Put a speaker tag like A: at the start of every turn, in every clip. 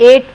A: 8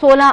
A: 16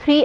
A: 3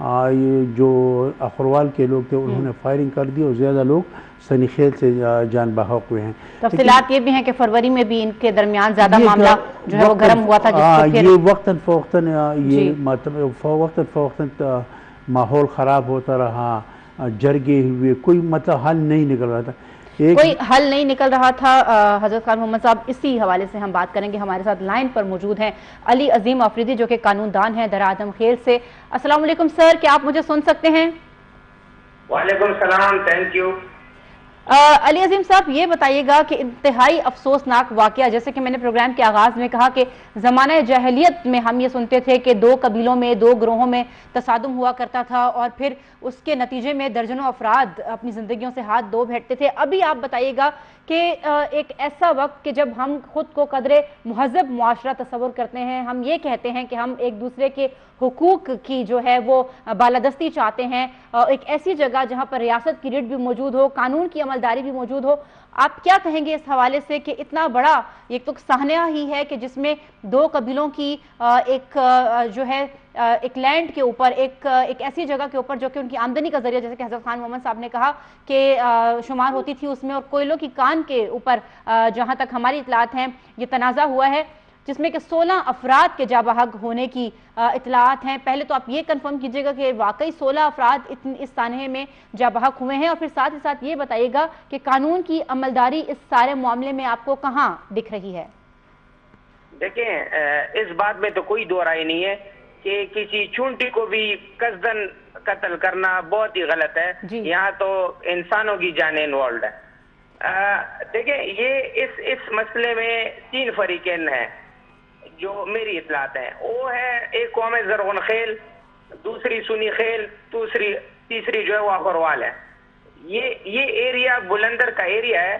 B: یہ جو اخروال کے لوگ تھے انہوں نے فائرنگ کر دی اور زیادہ لوگ سنی خیل سے جان بحق ہوئے ہیں.
A: تفصیلات یہ بھی ہیں کہ فروری میں بھی ان کے درمیان زیادہ معاملہ جو ہے وہ گرم ہوا تھا,
B: یہ وقتاً فوقتاً یہ مطلب وقتاً فوقتاً ماحول خراب ہوتا رہا, جرگے ہوئے, کوئی مطلب حل نہیں نکل رہا تھا,
A: کوئی حل نہیں نکل رہا تھا. حضرت خان محمد صاحب اسی حوالے سے ہم بات کریں گے. ہمارے ساتھ لائن پر موجود ہیں علی عظیم آفریدی جو کہ قانون دان ہیں در آدم خیل سے. السلام علیکم سر, کیا آپ مجھے سن سکتے ہیں؟
C: وعلیکم السلام, تھینک یو.
A: علی عظیم صاحب یہ بتائیے گا کہ انتہائی افسوسناک واقعہ, جیسے کہ میں نے پروگرام کے آغاز میں کہا کہ زمانہ جاہلیت میں ہم یہ سنتے تھے کہ 2 قبیلوں میں 2 گروہوں میں تصادم ہوا کرتا تھا اور پھر اس کے نتیجے میں درجنوں افراد اپنی زندگیوں سے ہاتھ دھو بیٹھتے تھے. ابھی آپ بتائیے گا کہ ایک ایسا وقت کہ جب ہم خود کو قدر مہذب معاشرہ تصور کرتے ہیں, ہم یہ کہتے ہیں کہ ہم ایک دوسرے کے حقوق کی جو ہے وہ بالادستی چاہتے ہیں, ایک ایسی جگہ جہاں پر ریاست کی ریٹ بھی موجود ہو, قانون کی عملداری بھی موجود ہو, آپ کیا کہیں گے اس حوالے سے کہ اتنا بڑا ایک تو صحنہ ہی ہے کہ جس میں 2 قبیلوں کی ایک جو ہے ایک لینڈ کے اوپر ایک ایسی جگہ کے اوپر جو کہ ان کی آمدنی کا ذریعہ, جیسے کہ حضرت خان محمد صاحب نے کہا کہ شمار ہوتی تھی اس میں, اور کوئلوں کی کان کے اوپر جہاں تک ہماری اطلاعات ہیں یہ تنازع ہوا ہے جس میں کہ 16 افراد کے جاں بحق ہونے کی اطلاعات ہیں. پہلے تو آپ یہ کنفرم کیجئے گا کہ واقعی 16 افراد اس سانحے میں جاں بحق ہوئے ہیں, اور پھر ساتھ ہی ساتھ یہ بتائیے گا کہ قانون کی عملداری اس سارے معاملے میں آپ کو کہاں دکھ رہی ہے؟
C: دیکھیں, اس بات میں تو کوئی دو رائے نہیں ہے کہ کسی چونٹی کو بھی قصداً قتل کرنا بہت ہی غلط ہے. یہاں تو انسانوں کی جانیں انوالوڈ ہے. دیکھیں, یہ اس مسئلے میں 3 فریقین ہیں جو میری اطلاعات ہیں. وہ ہے ایک قوم زرغن خیل, دوسری سنی خیل, تیسری جو ہے وہ اخروال ہے. یہ ایریا بلندر کا ایریا ہے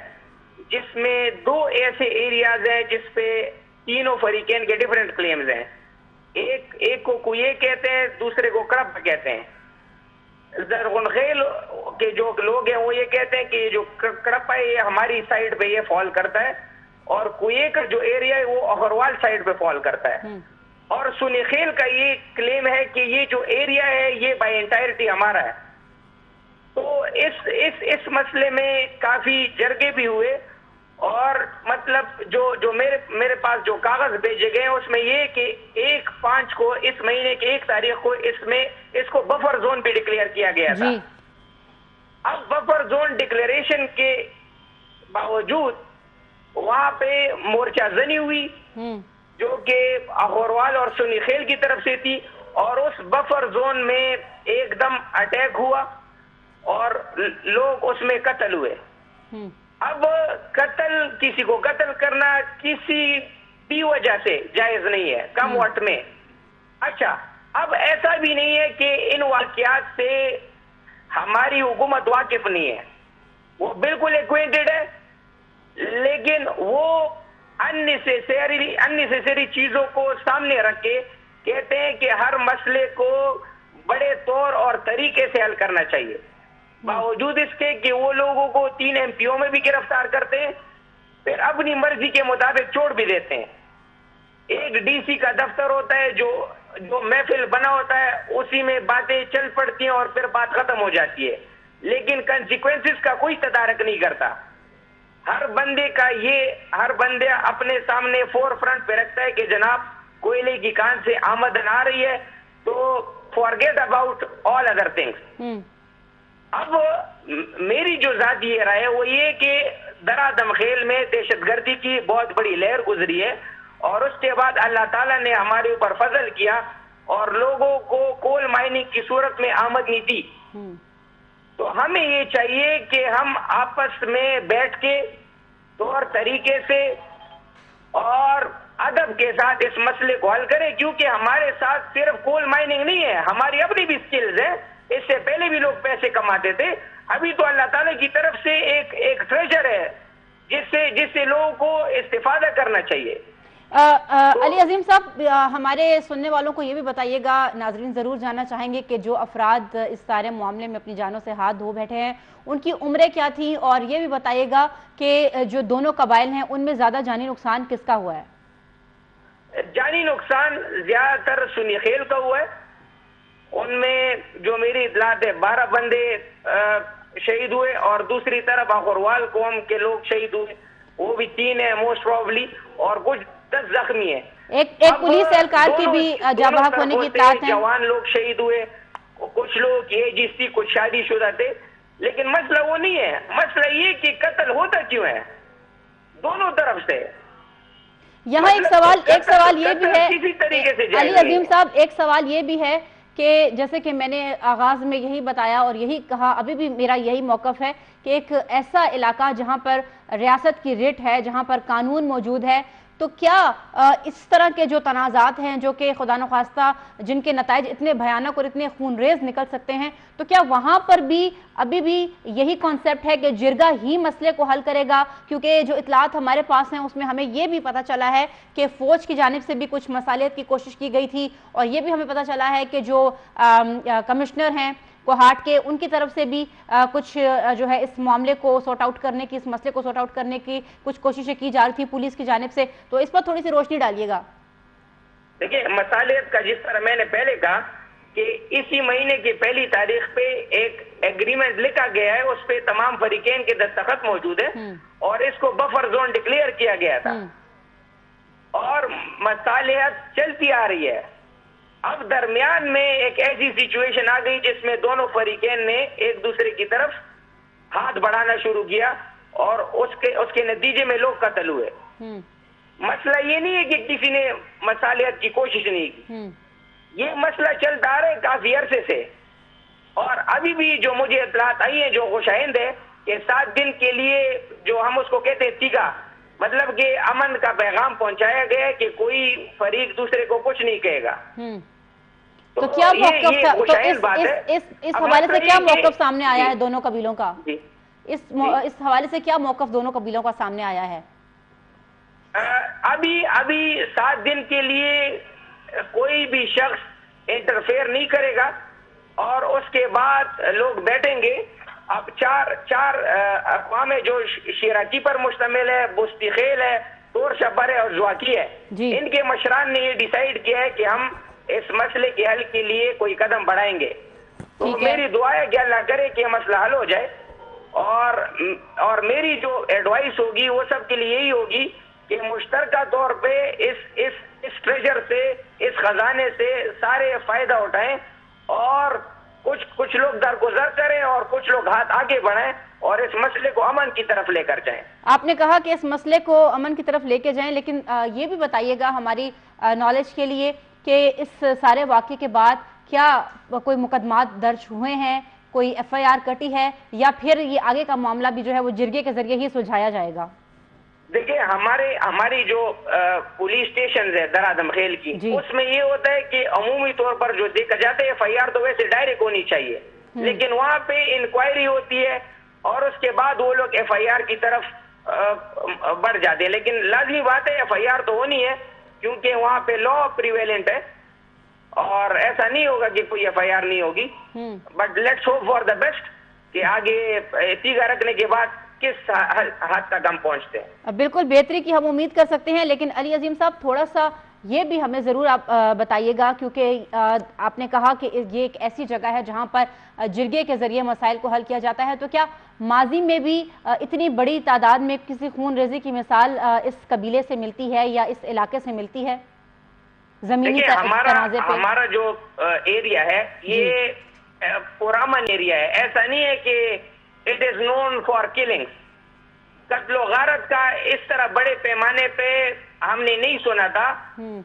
C: جس میں 2 ایسے ایریاز ہیں جس پہ تینوں فریقین کے ڈیفرنٹ کلیمز ہیں. ایک کو کوئے کہتے ہیں, دوسرے کو کڑپ کہتے ہیں. زرغن خیل کے جو لوگ ہیں وہ یہ کہتے ہیں کہ یہ جو کڑپ ہے یہ ہماری سائڈ پہ یہ فال کرتا ہے, اور کوئے کا جو ایریا ہے وہ اخروال سائڈ پہ فال کرتا ہے. اور سنی خیل کا یہ کلیم ہے کہ یہ جو ایریا ہے یہ بائی انٹائرٹی ہمارا ہے. تو اس مسئلے میں کافی جرگے بھی ہوئے, اور مطلب جو میرے پاس جو کاغذ بھیجے گئے ہیں اس میں یہ کہ 1/5 کو اس مہینے کی 1 تاریخ کو اس کو بفر زون بھی ڈکلیئر کیا گیا تھا. اب بفر زون ڈکلیریشن کے باوجود وہاں پہ مورچہ زنی ہوئی جو کہ اخروال اور سنی خیل کی طرف سے تھی, اور اس بفر زون میں ایک دم اٹیک ہوا اور لوگ اس میں قتل ہوئے. اب کسی کو قتل کرنا کسی بھی وجہ سے جائز نہیں ہے کم وقت میں. اچھا, اب ایسا بھی نہیں ہے کہ ان واقعات سے ہماری حکومت واقف نہیں ہے, وہ بالکل ایکوینٹڈ ہے, لیکن وہ اننیسیسری چیزوں کو سامنے رکھ کے کہتے ہیں کہ ہر مسئلے کو بڑے طور اور طریقے سے حل کرنا چاہیے. باوجود اس کے کہ وہ لوگوں کو 3 MP میں بھی گرفتار کرتے ہیں, پھر اپنی مرضی کے مطابق چھوڑ بھی دیتے ہیں. ایک DC کا دفتر ہوتا ہے جو محفل بنا ہوتا ہے, اسی میں باتیں چل پڑتی ہیں اور پھر بات ختم ہو جاتی ہے, لیکن کنسیکوینسز کا کوئی تدارک نہیں کرتا. ہر بندے اپنے سامنے فور فرنٹ پہ رکھتا ہے کہ جناب کوئلے کی کان سے آمدن آ رہی ہے تو forget about all other things. اب میری جو ذاتی یہ رائے ہے وہ یہ کہ درآدم خیل میں دہشت گردی کی بہت بڑی لہر گزری ہے, اور اس کے بعد اللہ تعالیٰ نے ہمارے اوپر فضل کیا اور لوگوں کو کول مائننگ کی صورت میں آمدنی دی. تو ہمیں یہ چاہیے کہ ہم آپس میں بیٹھ کے طور طریقے سے اور ادب کے ساتھ اس مسئلے کو حل کریں, کیونکہ ہمارے ساتھ صرف کول مائننگ نہیں ہے, ہماری اپنی بھی سکلز ہیں. اس سے پہلے بھی لوگ پیسے کماتے تھے, ابھی تو اللہ تعالیٰ کی طرف سے ایک ٹریجر ہے جس سے لوگوں کو استفادہ کرنا چاہیے.
A: علی عظیم صاحب, ہمارے سننے والوں کو یہ بھی بتائیے گا, ناظرین ضرور جاننا چاہیں گے کہ جو افراد اس سارے معاملے میں اپنی جانوں سے ہاتھ دھو بیٹھے ہیں ان کی عمریں کیا تھیں, اور یہ بھی بتائیے گا کہ جو دونوں قبائل ہیں ان میں زیادہ جانی نقصان کس کا ہوا ہے؟
C: جانی نقصان زیادہ تر سنی خیل کا ہوا ہے, ان میں جو میری اطلاعات ہے 12 بندے شہید ہوئے اور دوسری طرف اخروال قوم کے لوگ شہید ہوئے، وہ بھی 3 ہیں موسٹ پروبلی، اور کچھ 10 زخمی ہیں۔
A: ایک پولیس اہلکار کی بھی جاں بحق ہونے کی اطلاعات ہیں۔
C: جوان لوگ شہید ہوئے، کچھ لوگ ایجز تھی، کچھ شادی شدہ تھے، لیکن مسئلہ وہ نہیں ہے، مسئلہ یہ کہ قتل ہوتا کیوں ہے دونوں طرف سے۔
A: یہاں ایک سوال یہ بھی ہے
C: کسی طریقے سے
A: علی عظیم صاحب، ایک سوال یہ بھی ہے کہ جیسے کہ میں نے آغاز میں یہی بتایا اور یہی کہا، ابھی بھی میرا یہی موقف ہے کہ ایک ایسا علاقہ جہاں پر ریاست کی رٹ ہے، جہاں پر قانون موجود ہے، تو کیا اس طرح کے جو تنازعات ہیں جو کہ خدا نخواستہ جن کے نتائج اتنے بھیانک اور اتنے خونریز نکل سکتے ہیں، تو کیا وہاں پر بھی ابھی بھی یہی کانسیپٹ ہے کہ جرگہ ہی مسئلے کو حل کرے گا؟ کیونکہ جو اطلاعات ہمارے پاس ہیں اس میں ہمیں یہ بھی پتہ چلا ہے کہ فوج کی جانب سے بھی کچھ مصالحت کی کوشش کی گئی تھی، اور یہ بھی ہمیں پتہ چلا ہے کہ جو کمشنر ہیں کوہاٹ کے، ان کی طرف سے بھی کچھ جو ہے اس معاملے کو سورٹ آؤٹ کرنے کی، اس مسئلے کو سورٹ آؤٹ کرنے کی کچھ کوششیں کی جا رہی تھی پولیس کی جانب سے، تو اس پر تھوڑی سی روشنی ڈالیے گا۔
C: دیکھیں مصالحت کا جس طرح میں نے پہلے کہا کہ اسی مہینے کی 1 تاریخ پہ ایک ایگریمنٹ لکھا گیا ہے، اس پہ تمام فریقین کے دستخط موجود ہیں اور اس کو بفر زون ڈکلیئر کیا گیا تھا اور مصالحت چلتی آ رہی ہے۔ اب درمیان میں ایک ایسی سچویشن آ گئی جس میں دونوں فریقین نے ایک دوسرے کی طرف ہاتھ بڑھانا شروع کیا اور اس کے نتیجے میں لوگ قتل ہوئے۔ مسئلہ یہ نہیں ہے کہ کسی نے مصالحت کی کوشش نہیں کی، یہ مسئلہ چلتا آ رہا ہے کافی عرصے سے، اور ابھی بھی جو مجھے اطلاعات آئی ہیں جو خوشائند ہے کہ 7 دن کے لیے جو ہم اس کو کہتے ہیں تیگا، مطلب کہ امن کا پیغام پہنچایا گیا ہے کہ کوئی فریق دوسرے کو کچھ نہیں کہے گا۔
A: تو کیا موقف اس حوالے سے کیا موقف سامنے آیا ہے دونوں قبیلوں کا؟ اس حوالے سے کیا موقف دونوں قبیلوں کا سامنے آیا ہے؟
C: ابھی 7 دن کے لیے کوئی بھی شخص انٹرفیئر نہیں کرے گا اور اس کے بعد لوگ بیٹھیں گے۔ اب چار اقوام ہے جو شیراکی پر مشتمل ہے، بستی خیل ہے، تور شبر ہے اور زواکی ہے، ان کے مشران نے یہ ڈیسائیڈ کیا ہے کہ ہم اس مسئلے کے حل کے لیے کوئی قدم بڑھائیں گے۔ تو میری دعا ہے کہ اللہ کرے کہ یہ مسئلہ حل ہو جائے، اور میری جو ایڈوائس ہوگی وہ سب کے لیے یہی ہوگی کہ مشترکہ طور پہ اس ٹریجر سے، اس خزانے سے سارے فائدہ اٹھائیں اور کچھ لوگ درگزر کریں اور کچھ لوگ ہاتھ آگے بڑھائیں اور اس مسئلے کو امن کی طرف لے کر جائیں۔
A: آپ نے کہا کہ اس مسئلے کو امن کی طرف لے کے جائیں، لیکن یہ بھی بتائیے گا ہماری نالج کے لیے کہ اس سارے واقعے کے بعد کیا کوئی مقدمات درج ہوئے ہیں، کوئی FIR کٹی ہے، یا پھر یہ آگے کا معاملہ بھی جو ہے وہ جرگے کے ذریعے ہی سلجھایا جائے گا؟
C: دیکھیں ہماری جو پولیس اسٹیشنز ہے درادم خیل کی، اس میں یہ ہوتا ہے کہ عمومی طور پر جو دیکھا جاتا ہے FIR تو ویسے ڈائریکٹ ہونی چاہیے، لیکن وہاں پہ انکوائری ہوتی ہے اور اس کے بعد وہ لوگ FIR کی طرف بڑھ جاتے ہیں، لیکن لازمی بات ہے FIR تو ہونی ہے کیونکہ وہاں پہ لا پریویلنٹ ہے اور ایسا نہیں ہوگا کہ کوئی FIR نہیں ہوگی، but let's hope for the best کہ آگے تیگا رکھنے کے بعد کس حد تک ہم پہنچتے ہیں۔
A: بالکل بہتری کی ہم امید کر سکتے ہیں، لیکن علی عظیم صاحب تھوڑا سا یہ بھی ہمیں ضرور آپ بتائیے گا، کیونکہ آپ نے کہا کہ یہ ایک ایسی جگہ ہے جہاں پر جرگے کے ذریعے مسائل کو حل کیا جاتا ہے، تو کیا ماضی میں بھی اتنی بڑی تعداد میں کسی خون ریزی کی مثال اس قبیلے سے ملتی ہے یا اس علاقے سے ملتی ہے زمینی تنازع پہ؟
C: ہمارا جو ایریا ہے یہ پرامن ایریا ہے، ایسا نہیں ہے کہ it is known for killings۔ قتل و غارت کا اس طرح بڑے پیمانے پہ ہم نے نہیں سنا تھا،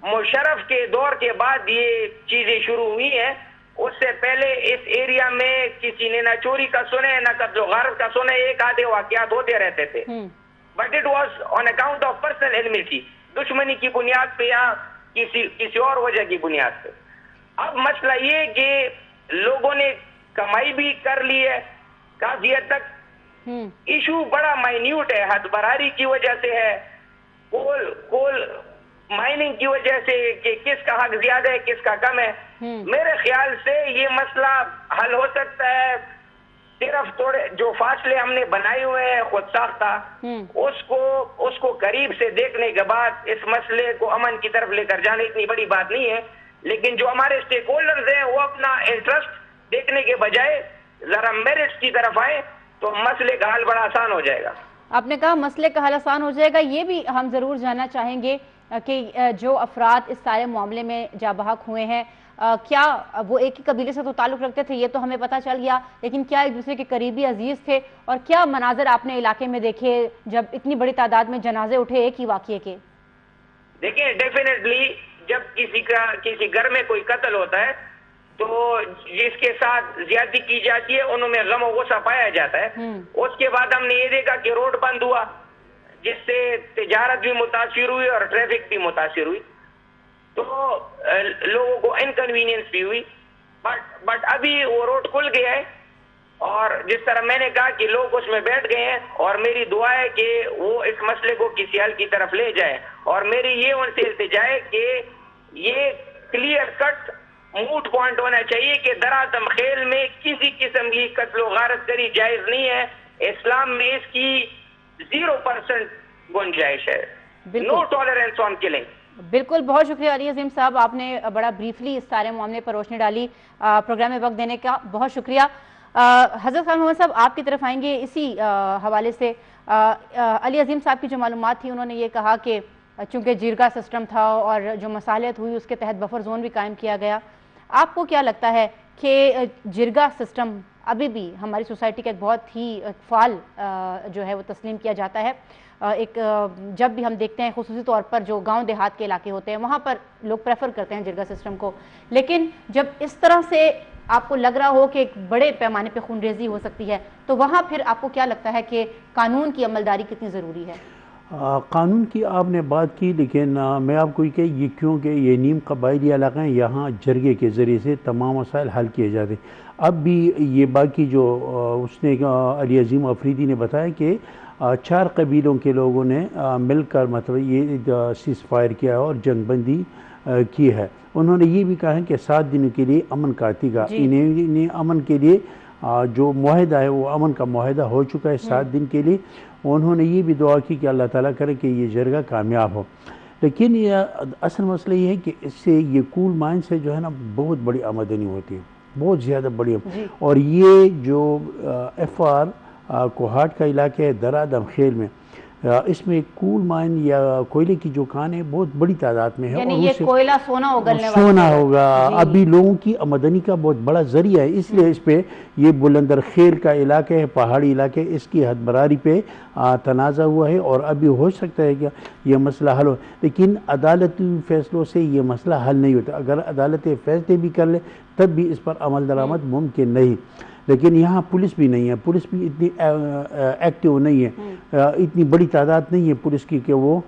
C: مشرف کے دور کے بعد یہ چیزیں شروع ہوئی ہیں، اس سے پہلے اس ایریا میں کسی نے نہ چوری کا سنے نہ قتل و غارت کا سنے، ایک آدھے واقعات ہوتے رہتے تھے، but it was on account of personal enmity, دشمنی کی بنیاد پہ یا کسی اور وجہ کی بنیاد پہ۔ اب مسئلہ یہ کہ لوگوں نے کمائی بھی کر لی ہے کافی حد تک، ایشو بڑا مائنیوٹ ہے، حد براری کی وجہ سے ہے، کول مائننگ کی وجہ سے کہ کس کا حق زیادہ ہے کس کا کم ہے۔ میرے خیال سے یہ مسئلہ حل ہو سکتا ہے صرف تھوڑے جو فاصلے ہم نے بنائے ہوئے ہیں خود ساختہ، اس کو قریب سے دیکھنے کے بعد اس مسئلے کو امن کی طرف لے کر جانے اتنی بڑی بات نہیں ہے، لیکن جو ہمارے اسٹیک ہولڈرز ہیں وہ اپنا انٹرسٹ دیکھنے کے بجائے ذرا میرٹس کی طرف آئے تو مسئلے کا حل بڑا آسان ہو جائے گا.
A: آپ نے کہا مسئلے کا حل آسان ہو جائے گا. یہ بھی ہم ضرور جاننا چاہیں گے کہ جو افراد اس سارے معاملے میں جاں بحق ہوئے ہیں کیا وہ ایک ہی قبیلے سے تو تعلق رکھتے تھے؟ یہ تو ہمیں پتہ چل گیا، لیکن کیا ایک دوسرے کے قریبی عزیز تھے؟ اور کیا مناظر آپ نے علاقے میں دیکھے جب اتنی بڑی تعداد میں جنازے اٹھے ایک ہی واقعے کے؟
C: دیکھیں ڈیفینیٹلی جب کسی گھر میں کوئی قتل ہوتا ہے تو جس کے ساتھ زیادتی کی جاتی ہے انہوں میں غم و غصہ پایا جاتا ہے. اس کے بعد ہم نے یہ دیکھا کہ روڈ بند ہوا جس سے تجارت بھی متاثر ہوئی اور ٹریفک بھی متاثر ہوئی، تو لوگوں کو انکنوینئنس بھی ہوئی. بٹ ابھی وہ روڈ کھل گیا ہے اور جس طرح میں نے کہا کہ لوگ اس میں بیٹھ گئے ہیں، اور میری دعا ہے کہ وہ اس مسئلے کو کسی حل کی طرف لے جائیں. اور میری یہ ان سے التجا ہے کہ یہ کلیئر کٹ موٹ پوائنٹ ہونا چاہیے کہ درادم خیل میں کسی قسم کی قتل و غارت گری جائز نہیں ہے. اسلام میں اس کی 0% گنجائش ہے. نو ٹالرنس آن کلنگ.
A: بالکل، بہت شکریہ علی عظیم صاحب، آپ نے بڑا بریفلی اس سارے معاملے پر روشنی ڈالی. پروگرام میں وقت دینے کا بہت شکریہ. حضرت خان محمد صاحب آپ کی طرف آئیں گے اسی حوالے سے. علی عظیم صاحب کی جو معلومات تھی انہوں نے یہ کہا کہ چونکہ جرگہ سسٹم تھا اور جو مصالحت ہوئی اس کے تحت بفر زون بھی قائم کیا گیا. آپ کو کیا لگتا ہے کہ جرگہ سسٹم ابھی بھی ہماری سوسائٹی کا ایک بہت ہی فعال جو ہے وہ تسلیم کیا جاتا ہے؟ ایک جب بھی ہم دیکھتے ہیں خصوصی طور پر جو گاؤں دیہات کے علاقے ہوتے ہیں وہاں پر لوگ پریفر کرتے ہیں جرگہ سسٹم کو، لیکن جب اس طرح سے آپ کو لگ رہا ہو کہ ایک بڑے پیمانے پہ خون ریزی ہو سکتی ہے تو وہاں پھر آپ کو کیا لگتا ہے کہ قانون کی عملداری کتنی ضروری ہے؟
B: قانون کی آپ نے بات کی، لیکن میں آپ کو کہ یہ کیونکہ یہ نیم قبائلی علاقے ہیں، یہاں جرگے کے ذریعے سے تمام مسائل حل کیے جاتے ہیں. اب بھی یہ باقی جو اس نے علی عظیم افریدی نے بتایا کہ 4 قبیلوں کے لوگوں نے مل کر مطلب یہ سیز فائر کیا اور جنگ بندی کی ہے. انہوں نے یہ بھی کہا ہے کہ 7 دنوں کے لیے امن کاتی گا. انہیں امن کے لیے جو معاہدہ ہے وہ امن کا معاہدہ ہو چکا ہے 7 دن کے لیے. انہوں نے یہ بھی دعا کی کہ اللہ تعالیٰ کرے کہ یہ جرگہ کامیاب ہو. لیکن یہ اصل مسئلہ یہ ہے کہ اس سے یہ کول مائن سے جو ہے نا بہت بڑی آمدنی ہوتی ہے، بہت زیادہ بڑی. اور یہ جو ایف آر کوہاٹ کا علاقہ ہے درادم خیل میں، اس میں کول مائن یا کوئلے کی جو کان ہے بہت بڑی تعداد میں ہے.
A: یعنی یہ کوئلہ سونا
B: ہوگا ابھی لوگوں کی آمدنی کا بہت بڑا ذریعہ ہے. اس لیے اس پہ یہ بلندر خیل کا علاقہ ہے، پہاڑی علاقہ ہے، اس کی حد براری پہ تنازع ہوا ہے اور ابھی ہو سکتا ہے کہ یہ مسئلہ حل ہو. لیکن عدالتی فیصلوں سے یہ مسئلہ حل نہیں ہوتا. اگر عدالت فیصلے بھی کر لے تب بھی اس پر عمل درآمد ممکن نہیں. لیکن یہاں پولیس بھی نہیں ہے، پولیس بھی اتنی ایکٹیو نہیں ہے، اتنی بڑی تعداد نہیں ہے پولیس کی کہ وہ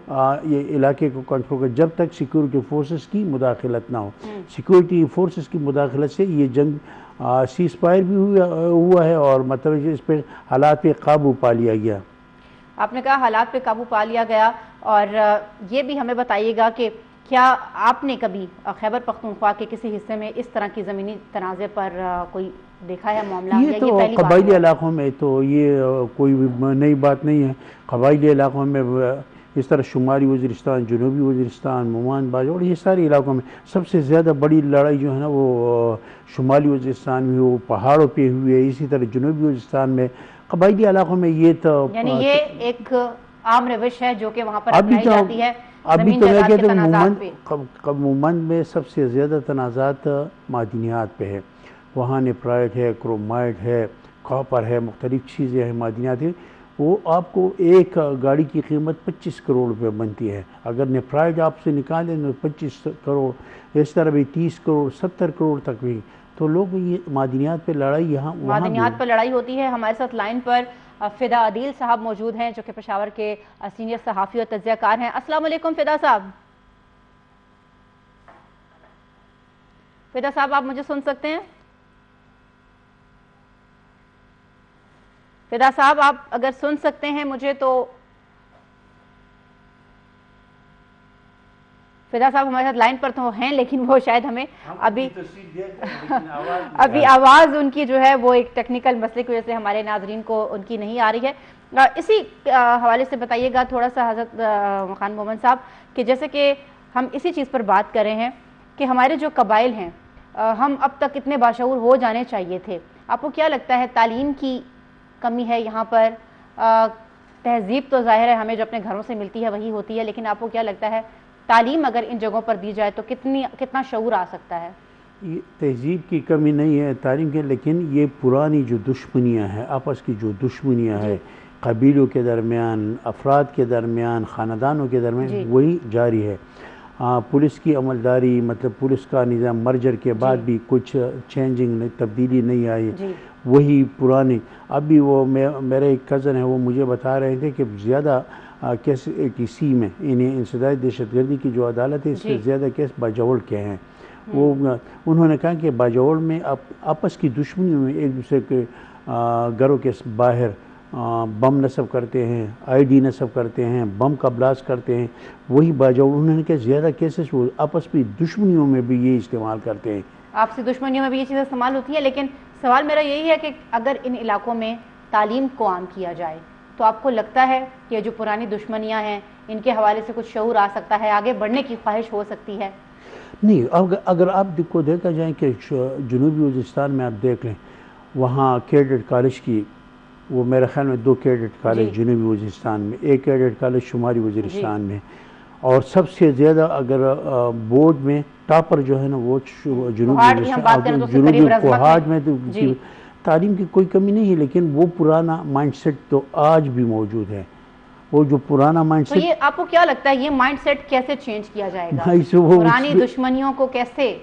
B: یہ علاقے کو کنٹرول کرے جب تک سیکورٹی فورسز کی مداخلت نہ ہو. سیکورٹی فورسز کی مداخلت سے یہ جنگ سیز فائر بھی ہوا ہے اور مطلب اس پہ حالات پہ قابو پا لیا گیا.
A: آپ نے کہا حالات پہ قابو پا لیا گیا، اور یہ بھی ہمیں بتائیے گا کہ کیا آپ نے کبھی خیبر پختونخوا کے کسی حصے میں اس طرح کی زمینی تنازع پر کوئی دیکھا ہے معاملہ؟
B: یہ تو قبائلی علاقوں میں تو یہ کوئی نئی بات نہیں ہے. قبائلی علاقوں میں اس طرح شمالی وزیرستان، جنوبی وزیرستان، مومان باز اور یہ سارے علاقوں میں سب سے زیادہ بڑی لڑائی جو ہے نا وہ شمالی وزیرستان میں وہ پہاڑوں پہ ہوئی ہے. اسی طرح جنوبی وزیرستان میں قبائلی علاقوں میں یہ تو
A: یعنی یہ ایک عام روش ہے جو کہ وہاں پر اپنائی جاتی ہے.
B: ابھی تو میں کہتا ہوں مومند میں سب سے زیادہ تنازعات معدنیات پہ ہے. وہاں نیپرائٹ ہے، کرومائٹ ہے، کاپر ہے، مختلف چیزیں ہیں، معدنیات ہیں. وہ آپ کو ایک گاڑی کی قیمت 25 کروڑ روپے بنتی ہے. اگر نیپرائٹ آپ سے نکالیں تو 25 کروڑ، اس طرح بھی 30 کروڑ 70 کروڑ تک بھی. تو لوگ یہ معدنیات پہ لڑائی یہاں
A: معدنیات پر لڑائی ہوتی ہے. ہمارے ساتھ لائن پر فدا عدیل صاحب موجود ہیں جو کہ پشاور کے سینئر صحافی اور تجزیہ کار ہیں. السلام علیکم فدا صاحب. فدا صاحب آپ مجھے سن سکتے ہیں؟ فدا صاحب آپ اگر سن سکتے ہیں مجھے تو. فدا صاحب ہمارے ساتھ لائن پر تو ہیں لیکن وہ شاید ہمیں ابھی آواز ان کی جو ہے وہ ایک ٹیکنیکل مسئلے کی وجہ سے ہمارے ناظرین کو ان کی نہیں آ رہی ہے. اسی حوالے سے بتائیے گا تھوڑا سا حضرت خان محمد صاحب کہ جیسے کہ ہم اسی چیز پر بات کر رہے ہیں کہ ہمارے جو قبائل ہیں ہم اب تک اتنے باشعور ہو جانے چاہیے تھے. آپ کو کیا لگتا ہے تعلیم کی کمی ہے یہاں پر؟ تہذیب تو ظاہر ہے ہمیں جو اپنے گھروں سے ملتی ہے وہی ہوتی ہے, لیکن آپ کو کیا لگتا ہے تعلیم اگر ان جگہوں پر دی جائے تو کتنا شعور آ سکتا ہے؟
B: یہ تہذیب کی کمی نہیں ہے تعلیم کے, لیکن یہ پرانی جو دشمنیاں ہیں, آپس کی جو دشمنیاں ہے قبیلوں کے درمیان, افراد کے درمیان, خاندانوں کے درمیان, وہی جاری ہے. پولیس کی عملداری, مطلب پولیس کا نظام مرجر کے بعد بھی کچھ چینجنگ نہیں, تبدیلی نہیں آئی, وہی پرانی. ابھی وہ میرے ایک کزن ہے, وہ مجھے بتا رہے تھے کہ زیادہ کیس کسی میں انہیں انسداد دہشت گردی کی جو عدالت ہے اس سے زیادہ کیس باجوڑ کے ہیں. وہ انہوں نے کہا کہ باجوڑ میں آپس کی دشمنیوں میں ایک دوسرے کے گھروں کے باہر بم نصب کرتے ہیں, آئی ڈی نصب کرتے ہیں, بم کا بلاسٹ کرتے ہیں, وہی باجوڑ. انہوں نے کہا زیادہ کیسز وہ آپس میں دشمنیوں میں بھی یہ استعمال کرتے ہیں,
A: آپسی دشمنیوں میں بھی یہ چیزیں استعمال ہوتی ہیں. لیکن سوال میرا یہی ہے کہ اگر ان علاقوں میں تعلیم کو عام کیا جائے تو آپ کو لگتا ہے کہ جو پرانی دشمنیاں ہیں ان کے حوالے سے کچھ شعور آ سکتا ہے, آگے بڑھنے کی خواہش ہو سکتی ہے؟
B: نہیں, اگر آپ کو دیکھا جائے کہ جنوبی وزیرستان میں آپ دیکھ لیں, وہاں کیڈٹ کالج کی, وہ میرے خیال میں 2 کیڈٹ کالج جنوبی وزیرستان میں, ایک کیڈٹ کالج شمالی وزیرستان میں, اور سب سے زیادہ اگر بورڈ میں ٹاپر جو ہے نا وہ جنوبی کوہاٹ میں. تعلیم کی کوئی کمی نہیں ہے, لیکن وہ پرانا مائنڈ سیٹ تو آج بھی موجود ہے. وہ جو پرانا مائنڈ سیٹ,
A: یہ آپ کو کیا لگتا ہے یہ مائنڈ سیٹ کیسے چینج کیا جائے گا؟ پرانی دشمنیوں کو کیسے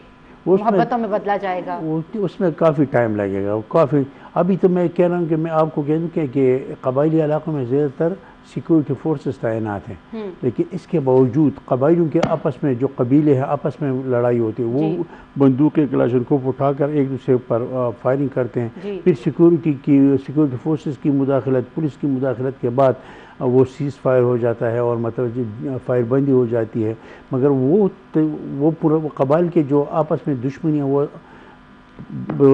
A: محبتوں میں بدلا جائے گا؟
B: اس میں کافی ٹائم لگے گا, کافی. ابھی تو میں کہہ رہا ہوں کہ میں آپ کو کہہ دوں کہ قبائلی علاقوں میں زیادہ تر سیکورٹی فورسز تعینات ہیں, لیکن اس کے باوجود قبائلیوں کے آپس میں جو قبیلے ہیں آپس میں لڑائی ہوتی ہے, وہ بندوقیں کلاشنکوف اٹھا کر ایک دوسرے پر فائرنگ کرتے ہیں. پھر سیکورٹی فورسز کی مداخلت, پولیس کی مداخلت کے بعد وہ سیز فائر ہو جاتا ہے اور مطلب فائر بندی ہو جاتی ہے. مگر وہ پورا قبائل کے جو آپس میں دشمنی ہے وہ